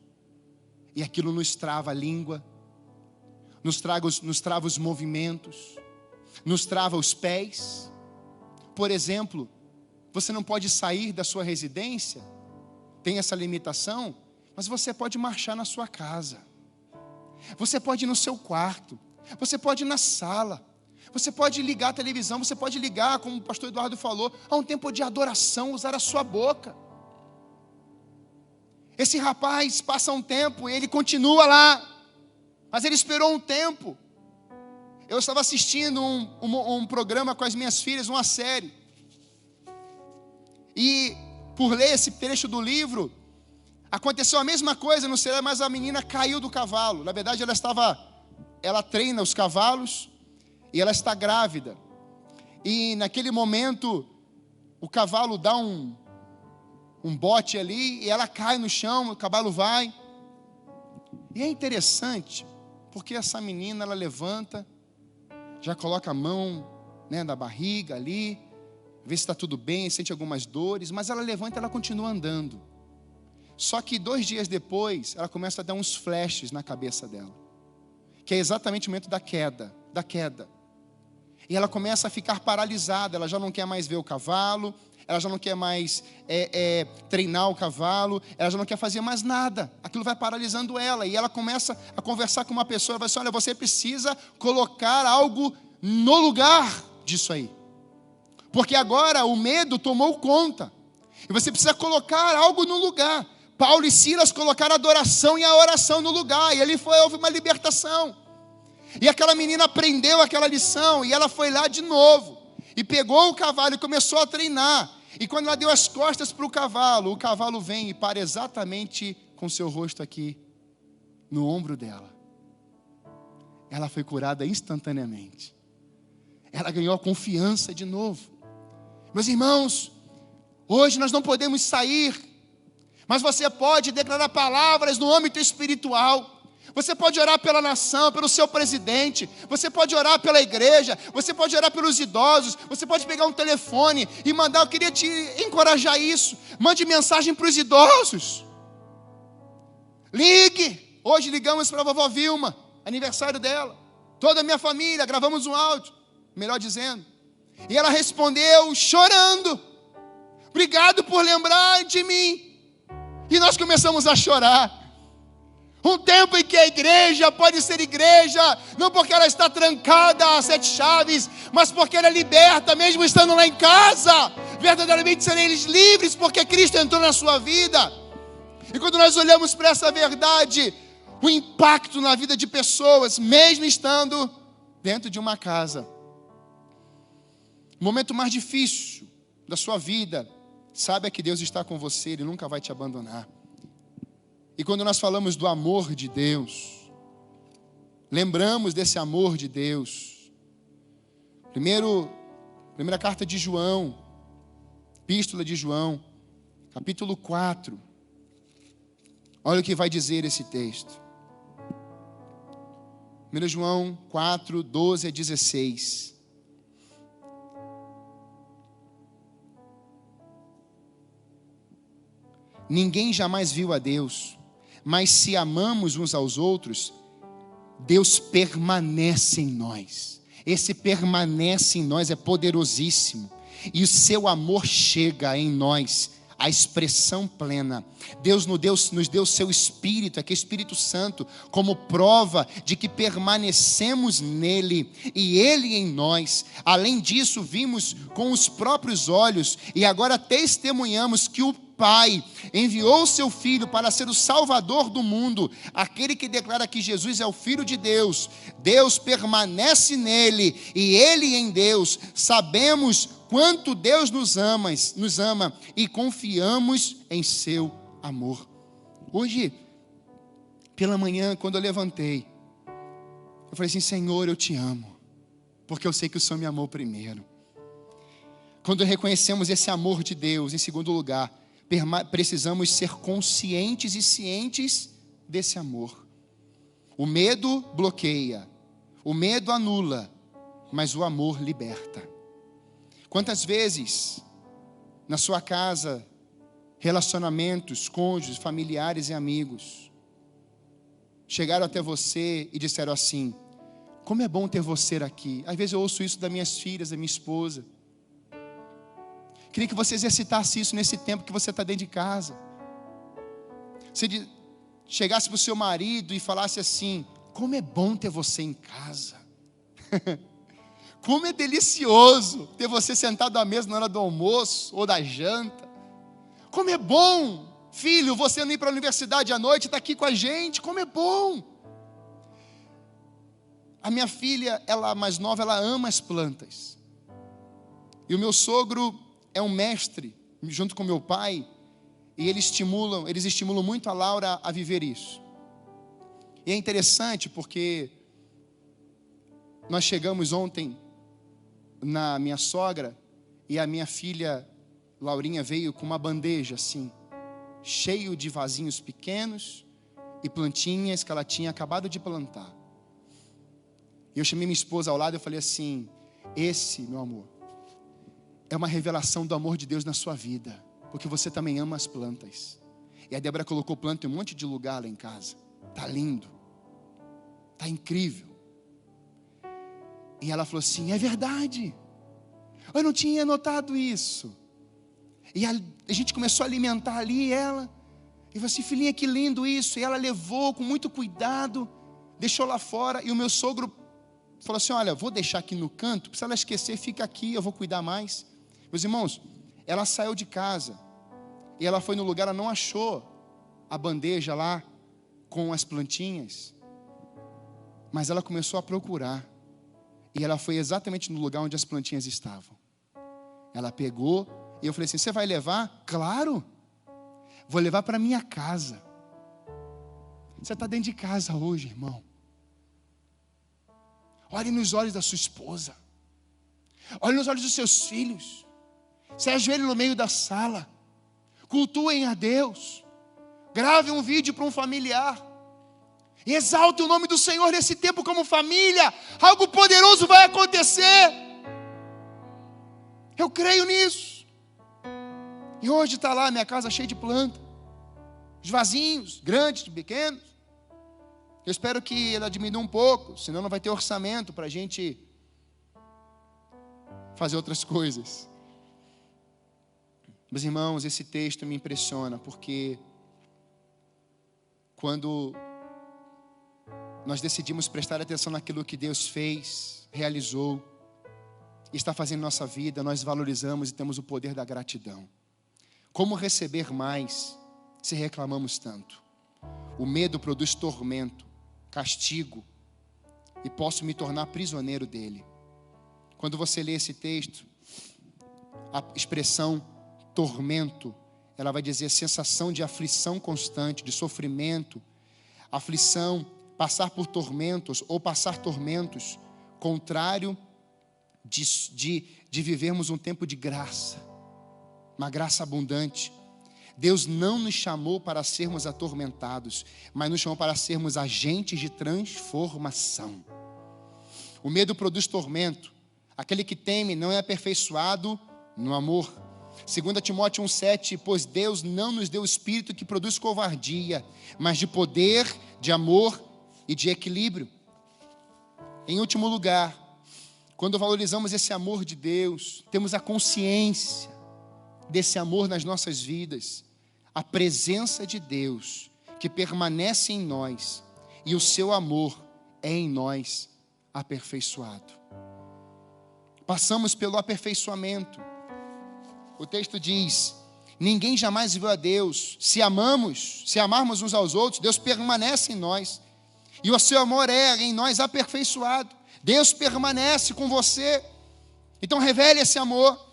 e aquilo nos trava a língua, nos trava os movimentos, nos trava os pés. Por exemplo, você não pode sair da sua residência, tem essa limitação, mas você pode marchar na sua casa, você pode ir no seu quarto, você pode ir na sala, você pode ligar a televisão, você pode ligar, como o pastor Eduardo falou, a um tempo de adoração, usar a sua boca. Esse rapaz passa um tempo e ele continua lá, mas ele esperou um tempo. Eu estava assistindo um programa com as minhas filhas, uma série, e por ler esse trecho do livro, aconteceu a mesma coisa no cenário, mas a menina caiu do cavalo. Na verdade, ela treina os cavalos e ela está grávida. E naquele momento, o cavalo dá um bote ali e ela cai no chão, o cavalo vai. E é interessante, porque essa menina, ela levanta, já coloca a mão, né, na barriga ali, vê se está tudo bem, sente algumas dores, mas ela levanta e ela continua andando. Só que 2 dias depois, ela começa a dar uns flashes na cabeça dela, que é exatamente o momento da queda. E ela começa a ficar paralisada, ela já não quer mais ver o cavalo, ela já não quer mais treinar o cavalo, ela já não quer fazer mais nada. Aquilo vai paralisando ela, e ela começa a conversar com uma pessoa, ela vai dizer, olha, você precisa colocar algo no lugar disso aí. Porque agora o medo tomou conta. E você precisa colocar algo no lugar. Paulo e Silas colocaram a adoração e a oração no lugar. E ali houve uma libertação. E aquela menina aprendeu aquela lição. E ela foi lá de novo. E pegou o cavalo e começou a treinar. E quando ela deu as costas para o cavalo vem e para exatamente com seu rosto aqui, no ombro dela. Ela foi curada instantaneamente. Ela ganhou a confiança de novo. Meus irmãos, hoje nós não podemos sair, mas você pode declarar palavras no âmbito espiritual. Você pode orar pela nação, pelo seu presidente, você pode orar pela igreja, você pode orar pelos idosos, você pode pegar um telefone e mandar, eu queria te encorajar isso, mande mensagem para os idosos. Ligue, hoje ligamos para a vovó Vilma, aniversário dela, toda a minha família, gravamos um áudio, melhor dizendo. E ela respondeu chorando, obrigado por lembrar de mim. E nós começamos a chorar. Um tempo em que a igreja pode ser igreja, não porque ela está trancada a 7 chaves, mas porque ela é liberta, mesmo estando lá em casa. Verdadeiramente serem eles livres, porque Cristo entrou na sua vida. E quando nós olhamos para essa verdade, o impacto na vida de pessoas, mesmo estando dentro de uma casa. O momento mais difícil da sua vida, saiba que Deus está com você, Ele nunca vai te abandonar. E quando nós falamos do amor de Deus, lembramos desse amor de Deus. Primeiro Primeira carta de João, epístola de João, capítulo 4. Olha o que vai dizer esse texto. 1 João 4, 12 a 16. Ninguém jamais viu a Deus, mas se amamos uns aos outros, Deus permanece em nós. Esse permanece em nós é poderosíssimo. E o seu amor chega em nós à expressão plena. Deus nos deu o seu Espírito, aqui Espírito Santo, como prova de que permanecemos nele e ele em nós. Além disso, vimos com os próprios olhos e agora testemunhamos que o Pai enviou o seu Filho para ser o Salvador do mundo, aquele que declara que Jesus é o Filho de Deus. Deus permanece nele e ele em Deus. Sabemos quanto Deus nos ama e confiamos em seu amor. Hoje, pela manhã, quando eu levantei, eu falei assim: Senhor, eu te amo, porque eu sei que o Senhor me amou primeiro. Quando reconhecemos esse amor de Deus, em segundo lugar, precisamos ser conscientes e cientes desse amor. O medo bloqueia, o medo anula, mas o amor liberta. Quantas vezes na sua casa, relacionamentos, cônjuges, familiares e amigos chegaram até você e disseram assim: como é bom ter você aqui. Às vezes eu ouço isso das minhas filhas, da minha esposa. Queria que você exercitasse isso nesse tempo que você está dentro de casa. Se chegasse para o seu marido e falasse assim: como é bom ter você em casa. Como é delicioso ter você sentado à mesa na hora do almoço ou da janta. Como é bom, filho, você não ir para a universidade à noite e estar aqui com a gente. Como é bom. A minha filha, ela mais nova, ela ama as plantas. E o meu sogro é um mestre, junto com meu pai, e eles estimulam muito a Laura a viver isso. E é interessante porque nós chegamos ontem na minha sogra e a minha filha Laurinha veio com uma bandeja assim, cheio de vasinhos pequenos e plantinhas que ela tinha acabado de plantar. E eu chamei minha esposa ao lado e falei assim: esse, meu amor, é uma revelação do amor de Deus na sua vida, porque você também ama as plantas. E a Débora colocou planta em um monte de lugar lá em casa. Tá lindo, tá incrível. E ela falou assim: é verdade, eu não tinha notado isso. E a gente começou a alimentar ali ela, e falou assim: filhinha, que lindo isso. E ela levou com muito cuidado, deixou lá fora. E o meu sogro falou assim: olha, vou deixar aqui no canto, se ela esquecer, fica aqui, eu vou cuidar mais. Meus irmãos, ela saiu de casa e ela foi no lugar, ela não achou a bandeja lá com as plantinhas, mas ela começou a procurar e ela foi exatamente no lugar onde as plantinhas estavam. Ela pegou e eu falei assim: você vai levar? Claro, vou levar para minha casa. Você está dentro de casa hoje, irmão. Olhe nos olhos da sua esposa, olhe nos olhos dos seus filhos. Se ajoelhe no meio da sala, cultuem a Deus, grave um vídeo para um familiar, e exalte o nome do Senhor nesse tempo como família. Algo poderoso vai acontecer. Eu creio nisso. E hoje está lá minha casa cheia de planta, os vasinhos, grandes, pequenos. Eu espero que ela diminua um pouco, senão não vai ter orçamento para a gente fazer outras coisas. Meus irmãos, esse texto me impressiona, porque quando nós decidimos prestar atenção naquilo que Deus fez, realizou, e está fazendo em nossa vida, nós valorizamos e temos o poder da gratidão. Como receber mais se reclamamos tanto? O medo produz tormento, castigo, e posso me tornar prisioneiro dele. Quando você lê esse texto, a expressão tormento, ela vai dizer sensação de aflição constante, de sofrimento, aflição, passar por tormentos ou passar tormentos, contrário de vivermos um tempo de graça, uma graça abundante. Deus não nos chamou para sermos atormentados, mas nos chamou para sermos agentes de transformação. O medo produz tormento. Aquele que teme não é aperfeiçoado no amor. 2 Timóteo 1,7, pois Deus não nos deu espírito que produz covardia, mas de poder, de amor e de equilíbrio. Em último lugar, quando valorizamos esse amor de Deus, temos a consciência desse amor nas nossas vidas, a presença de Deus que permanece em nós e o seu amor é em nós aperfeiçoado. Passamos pelo aperfeiçoamento. O texto diz: ninguém jamais viu a Deus. Se amarmos uns aos outros, Deus permanece em nós e o seu amor é em nós aperfeiçoado. Deus permanece com você. Então revele esse amor.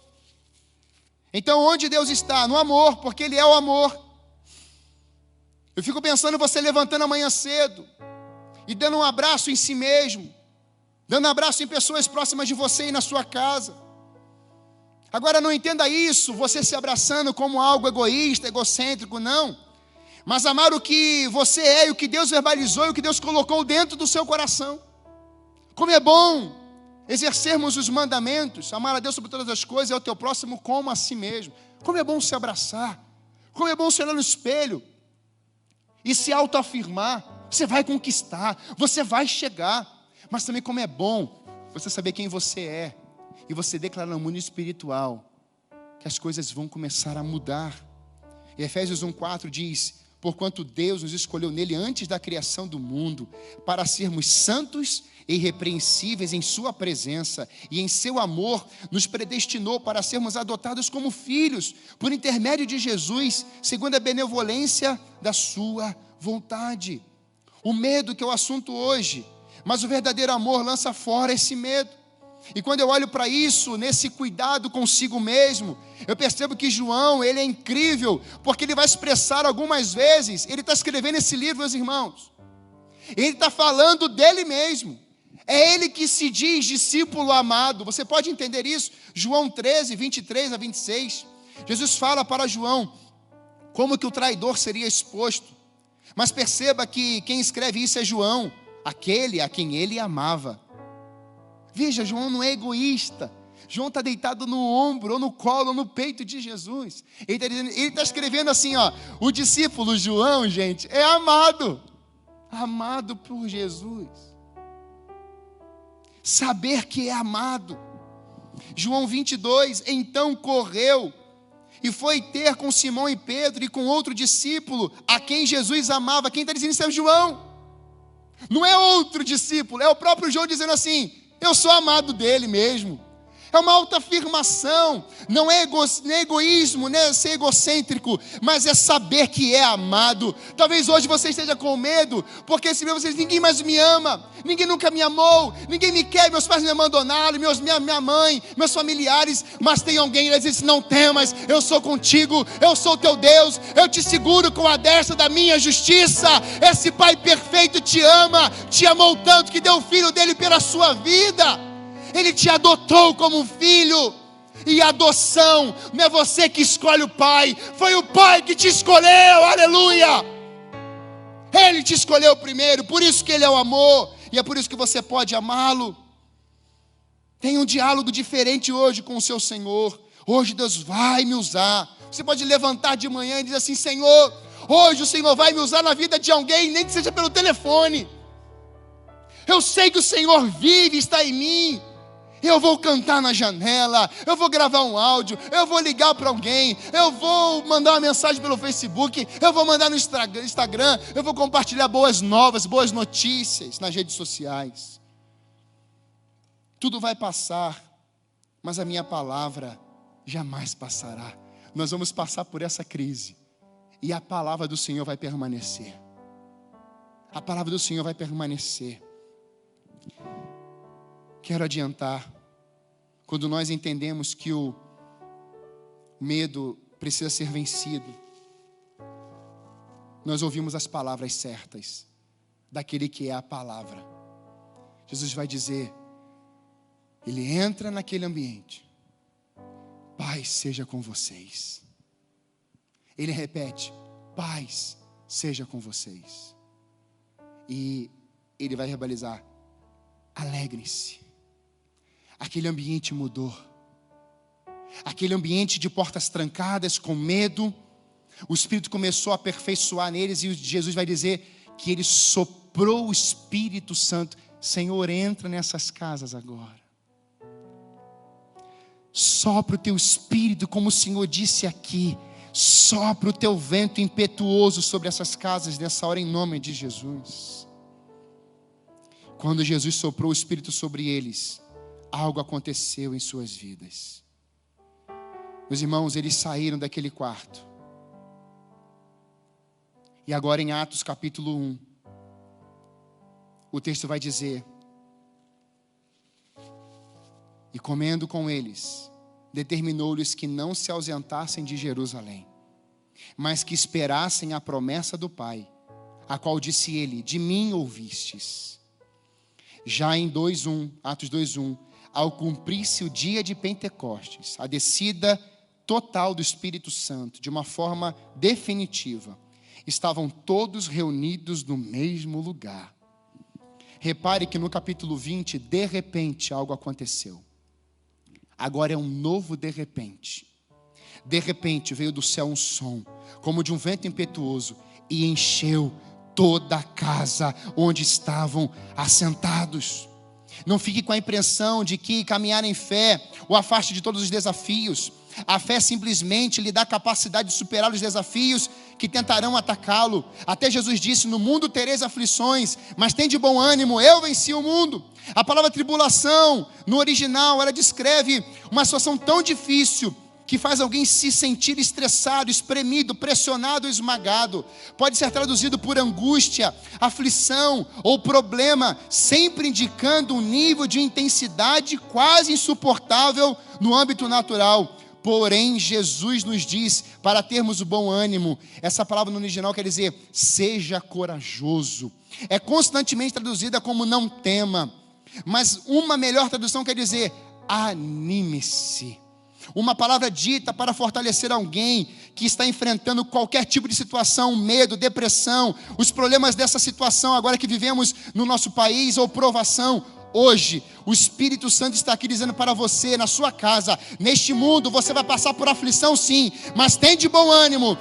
Então onde Deus está? No amor, porque Ele é o amor. Eu fico pensando em você levantando amanhã cedo e dando um abraço em si mesmo, dando um abraço em pessoas próximas de você e na sua casa. Agora não entenda isso, você se abraçando como algo egoísta, egocêntrico, não. Mas amar o que você é e o que Deus verbalizou e o que Deus colocou dentro do seu coração. Como é bom exercermos os mandamentos, amar a Deus sobre todas as coisas e ao teu próximo como a si mesmo. Como é bom se abraçar, como é bom se olhar no espelho e se autoafirmar. Você vai conquistar, você vai chegar. Mas também como é bom você saber quem você é e você declarar no mundo espiritual que as coisas vão começar a mudar. E Efésios 1,4 diz: porquanto Deus nos escolheu nele antes da criação do mundo, para sermos santos e irrepreensíveis em sua presença, e em seu amor nos predestinou para sermos adotados como filhos, por intermédio de Jesus, segundo a benevolência da sua vontade. O medo que é o assunto hoje, mas o verdadeiro amor lança fora esse medo. E quando eu olho para isso, nesse cuidado consigo mesmo, eu percebo que João, ele é incrível, porque ele vai expressar algumas vezes, ele está escrevendo esse livro, meus irmãos, ele está falando dele mesmo, é ele que se diz discípulo amado. Você pode entender isso? João 13, 23 a 26, Jesus fala para João como que o traidor seria exposto, mas perceba que quem escreve isso é João, aquele a quem ele amava. Veja, João não é egoísta. João está deitado no ombro, ou no colo, ou no peito de Jesus. Ele está escrevendo assim, ó, o discípulo João, gente, é amado. Amado por Jesus. Saber que é amado. João 22, então correu e foi ter com Simão e Pedro e com outro discípulo, a quem Jesus amava. Quem está dizendo isso é João. Não é outro discípulo, é o próprio João dizendo assim: eu sou amado dele mesmo. É uma autoafirmação, não é egoísmo, não é ser egocêntrico, mas é saber que é amado. Talvez hoje você esteja com medo, porque se você diz: ninguém mais me ama, ninguém nunca me amou, ninguém me quer, meus pais me abandonaram, minha mãe, meus familiares. Mas tem alguém que diz: não temas, eu sou contigo, eu sou teu Deus, eu te seguro com a destra da minha justiça. Esse Pai perfeito te ama, te amou tanto que deu o Filho dele pela sua vida. Ele te adotou como filho. E adoção não é você que escolhe o pai, foi o pai que te escolheu, aleluia. Ele te escolheu primeiro, por isso que ele é o amor, e é por isso que você pode amá-lo. Tem um diálogo diferente hoje com o seu Senhor. Hoje Deus vai me usar. Você pode levantar de manhã e dizer assim: Senhor, hoje o Senhor vai me usar na vida de alguém, nem que seja pelo telefone. Eu sei que o Senhor vive, está em mim. Eu vou cantar na janela, eu vou gravar um áudio, eu vou ligar para alguém, eu vou mandar uma mensagem pelo Facebook, eu vou mandar no Instagram, eu vou compartilhar boas novas, boas notícias nas redes sociais. Tudo vai passar, mas a minha palavra jamais passará. Nós vamos passar por essa crise e a palavra do Senhor vai permanecer. A palavra do Senhor vai permanecer. Quero adiantar, quando nós entendemos que o medo precisa ser vencido, nós ouvimos as palavras certas daquele que é a palavra. Jesus vai dizer: Ele entra naquele ambiente. Paz seja com vocês. Ele repete, paz seja com vocês. E ele vai verbalizar, alegrem-se. Aquele ambiente mudou. Aquele ambiente de portas trancadas, com medo, o Espírito começou a aperfeiçoar neles, e Jesus vai dizer que ele soprou o Espírito Santo. Senhor, entra nessas casas agora. Sopra o teu Espírito, como o Senhor disse aqui. Sopra o teu vento impetuoso sobre essas casas nessa hora, em nome de Jesus. Quando Jesus soprou o Espírito sobre eles, algo aconteceu em suas vidas. Meus irmãos, eles saíram daquele quarto. E agora em Atos capítulo 1, o texto vai dizer: e comendo com eles, determinou-lhes que não se ausentassem de Jerusalém, mas que esperassem a promessa do Pai, a qual disse ele, de mim ouvistes. Já em Atos 2:1, ao cumprir-se o dia de Pentecostes, a descida total do Espírito Santo, de uma forma definitiva, estavam todos reunidos no mesmo lugar. Repare que no capítulo 20, de repente, algo aconteceu. Agora é um novo de repente. De repente veio do céu um som, como de um vento impetuoso, e encheu toda a casa onde estavam assentados. Não fique com a impressão de que caminhar em fé o afaste de todos os desafios. A fé simplesmente lhe dá a capacidade de superar os desafios que tentarão atacá-lo. Até Jesus disse, no mundo tereis aflições, mas tem de bom ânimo, eu venci o mundo. A palavra tribulação, no original, ela descreve uma situação tão difícil, que faz alguém se sentir estressado, espremido, pressionado, esmagado. Pode ser traduzido por angústia, aflição ou problema, sempre indicando um nível de intensidade quase insuportável no âmbito natural. Porém, Jesus nos diz para termos o bom ânimo. Essa palavra no original quer dizer, seja corajoso. É constantemente traduzida como não tema. Mas uma melhor tradução quer dizer, anime-se. Uma palavra dita para fortalecer alguém que está enfrentando qualquer tipo de situação, medo, depressão, os problemas dessa situação agora que vivemos no nosso país, ou provação. Hoje, o Espírito Santo está aqui dizendo para você, na sua casa, neste mundo você vai passar por aflição sim, mas tem de bom ânimo,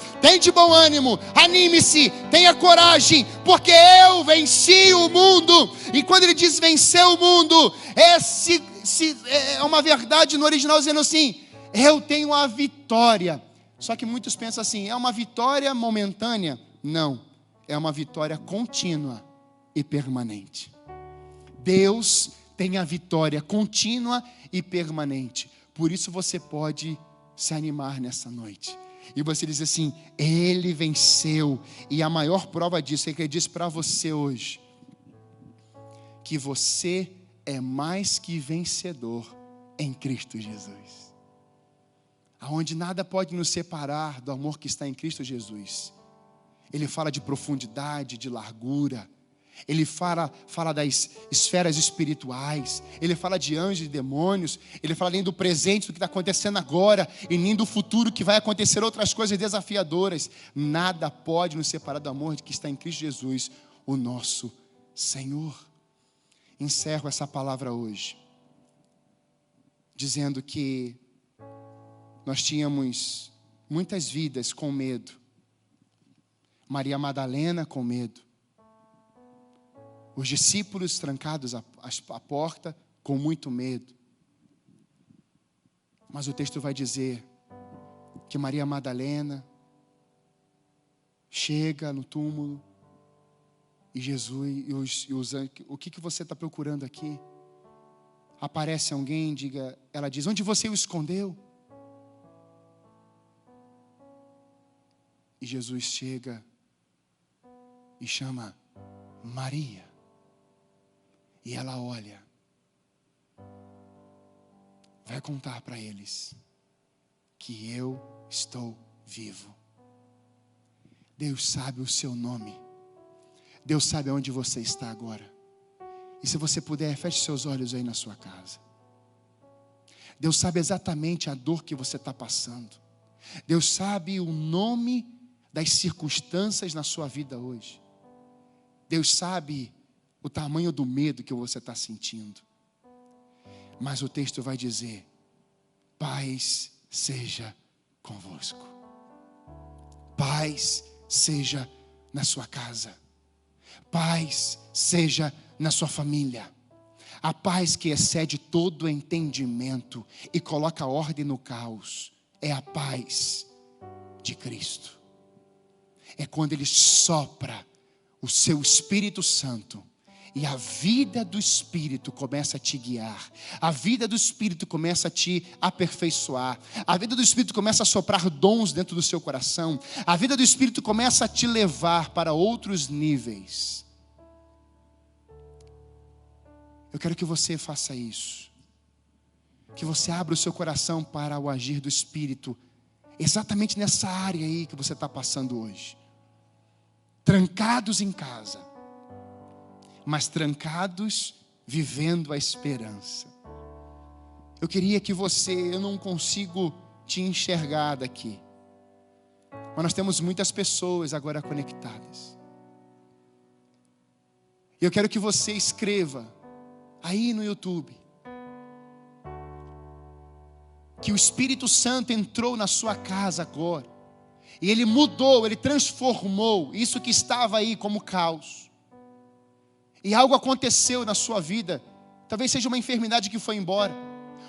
anime-se, tenha coragem, porque eu venci o mundo. E quando ele diz vencer o mundo, é uma verdade no original dizendo assim, eu tenho a vitória. Só que muitos pensam assim, é uma vitória momentânea? Não, é uma vitória contínua e permanente. Deus tem a vitória contínua e permanente. Por isso você pode se animar nessa noite. E você diz assim, Ele venceu. E a maior prova disso é que Ele diz para você hoje, que você é mais que vencedor em Cristo Jesus. Aonde nada pode nos separar do amor que está em Cristo Jesus. Ele fala de profundidade, de largura. Ele fala das esferas espirituais. Ele fala de anjos e demônios. Ele fala nem do presente, do que está acontecendo agora, e nem do futuro, que vai acontecer outras coisas desafiadoras. Nada pode nos separar do amor que está em Cristo Jesus, o nosso Senhor. Encerro essa palavra hoje, dizendo que nós tínhamos muitas vidas com medo. Maria Madalena com medo. Os discípulos trancados à porta com muito medo. Mas o texto vai dizer que Maria Madalena chega no túmulo e Jesus e os anjos, o que você está procurando aqui? Aparece alguém, ela diz, onde você o escondeu? E Jesus chega e chama Maria. E ela olha. Vai contar para eles que eu estou vivo. Deus sabe o seu nome. Deus sabe onde você está agora. E se você puder, feche seus olhos aí na sua casa. Deus sabe exatamente a dor que você está passando. Deus sabe o nome das circunstâncias na sua vida hoje. Deus sabe o tamanho do medo que você está sentindo. Mas o texto vai dizer: paz seja convosco. Paz seja na sua casa. Paz seja na sua família. A paz que excede todo entendimento e coloca ordem no caos é a paz de Cristo. É quando Ele sopra o seu Espírito Santo e a vida do Espírito começa a te guiar. A vida do Espírito começa a te aperfeiçoar. A vida do Espírito começa a soprar dons dentro do seu coração. A vida do Espírito começa a te levar para outros níveis. Eu quero que você faça isso. Que você abra o seu coração para o agir do Espírito. Exatamente nessa área aí que você está passando hoje. Trancados em casa, mas trancados vivendo a esperança. Eu queria que eu não consigo te enxergar daqui, mas nós temos muitas pessoas agora conectadas. E eu quero que você escreva aí no YouTube que o Espírito Santo entrou na sua casa agora e Ele mudou, Ele transformou isso que estava aí como caos. E algo aconteceu na sua vida. Talvez seja uma enfermidade que foi embora.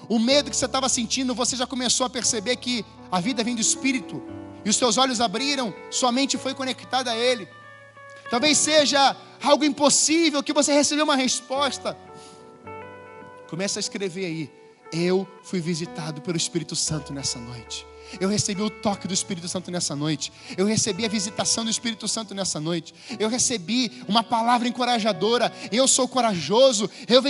O medo que você estava sentindo, você já começou a perceber que a vida vem do Espírito. E os seus olhos abriram, sua mente foi conectada a Ele. Talvez seja algo impossível, que você recebeu uma resposta. Começa a escrever aí: eu fui visitado pelo Espírito Santo nessa noite. Eu recebi o toque do Espírito Santo nessa noite. Eu recebi a visitação do Espírito Santo nessa noite. Eu recebi uma palavra encorajadora. Eu sou corajoso. Ele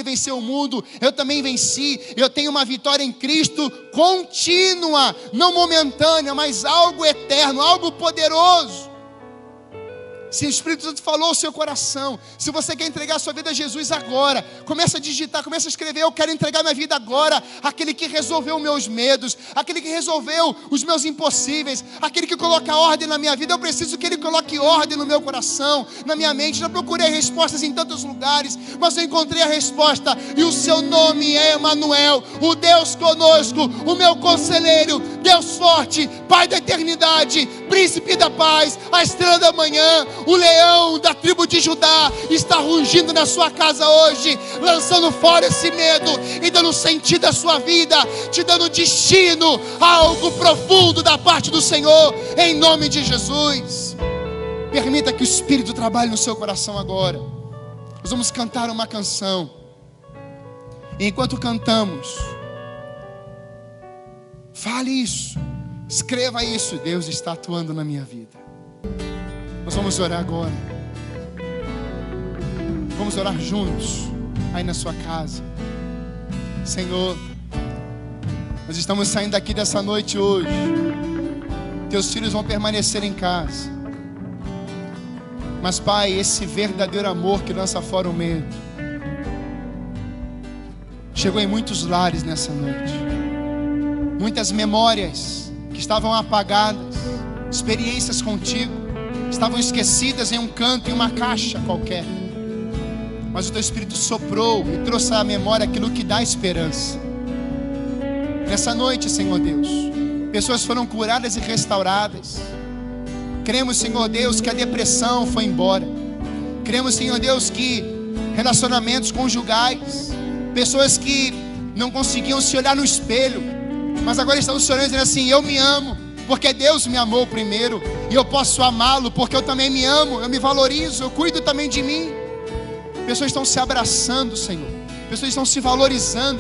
venceu o mundo. Eu também venci. Eu tenho uma vitória em Cristo contínua, não momentânea, mas algo eterno, algo poderoso. Se o Espírito Santo falou ao seu coração, se você quer entregar a sua vida a Jesus agora, começa a digitar, começa a escrever: eu quero entregar minha vida agora àquele que resolveu os meus medos, aquele que resolveu os meus impossíveis, aquele que coloca ordem na minha vida. Eu preciso que Ele coloque ordem no meu coração, na minha mente. Já procurei respostas em tantos lugares, mas eu encontrei a resposta, e o seu nome é Emanuel, o Deus conosco, o meu conselheiro, Deus forte, Pai da eternidade, Príncipe da paz, a estrela da manhã. O leão da tribo de Judá está rugindo na sua casa hoje, lançando fora esse medo e dando sentido à sua vida, te dando destino a algo profundo da parte do Senhor, em nome de Jesus. Permita que o Espírito trabalhe no seu coração agora. Nós vamos cantar uma canção. E enquanto cantamos, fale isso, escreva isso: Deus está atuando na minha vida. Nós vamos orar agora. Vamos orar juntos aí na sua casa. Senhor, nós estamos saindo daqui dessa noite hoje. Teus filhos vão permanecer em casa. Mas, Pai, esse verdadeiro amor que lança fora o medo chegou em muitos lares nessa noite. Muitas memórias que estavam apagadas, experiências contigo, estavam esquecidas em um canto, em uma caixa qualquer. Mas o Teu Espírito soprou e trouxe à memória aquilo que dá esperança. Nessa noite, Senhor Deus, pessoas foram curadas e restauradas. Cremos, Senhor Deus, que a depressão foi embora. Cremos, Senhor Deus, que relacionamentos conjugais, pessoas que não conseguiam se olhar no espelho, mas agora estão se olhando e dizendo assim: eu me amo, porque Deus me amou primeiro, e eu posso amá-lo, porque eu também me amo, eu me valorizo, eu cuido também de mim. Pessoas estão se abraçando, Senhor. Pessoas estão se valorizando,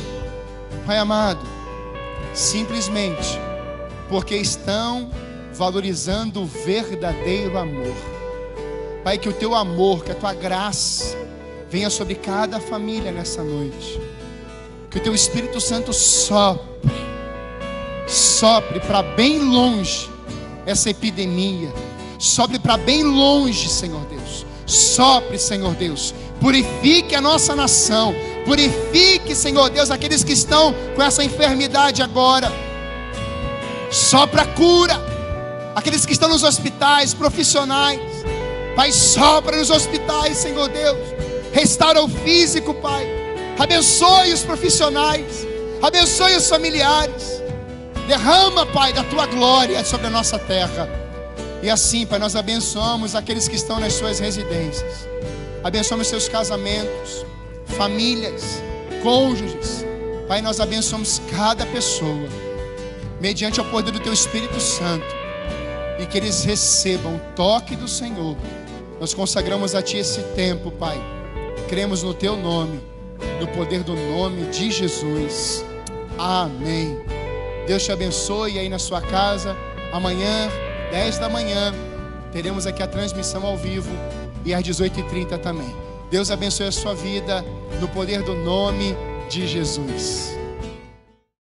Pai amado, simplesmente porque estão valorizando o verdadeiro amor. Pai, que o Teu amor, que a Tua graça venha sobre cada família nessa noite. Que o Teu Espírito Santo sopre para bem longe essa epidemia. Sopre para bem longe, Senhor Deus. Sopre, Senhor Deus. Purifique a nossa nação. Purifique, Senhor Deus, aqueles que estão com essa enfermidade agora. Sopra a cura. Aqueles que estão nos hospitais, profissionais. Pai, sopra nos hospitais, Senhor Deus. Restaura o físico, Pai. Abençoe os profissionais. Abençoe os familiares. Derrama, Pai, da Tua glória sobre a nossa terra. E assim, Pai, nós abençoamos aqueles que estão nas suas residências. Abençoamos seus casamentos, famílias, cônjuges. Pai, nós abençoamos cada pessoa, mediante o poder do Teu Espírito Santo. E que eles recebam o toque do Senhor. Nós consagramos a Ti esse tempo, Pai. Cremos no Teu nome, no poder do nome de Jesus. Amém. Deus te abençoe aí na sua casa. Amanhã, 10 da manhã, teremos aqui a transmissão ao vivo. E às 18h30 também. Deus abençoe a sua vida, no poder do nome de Jesus.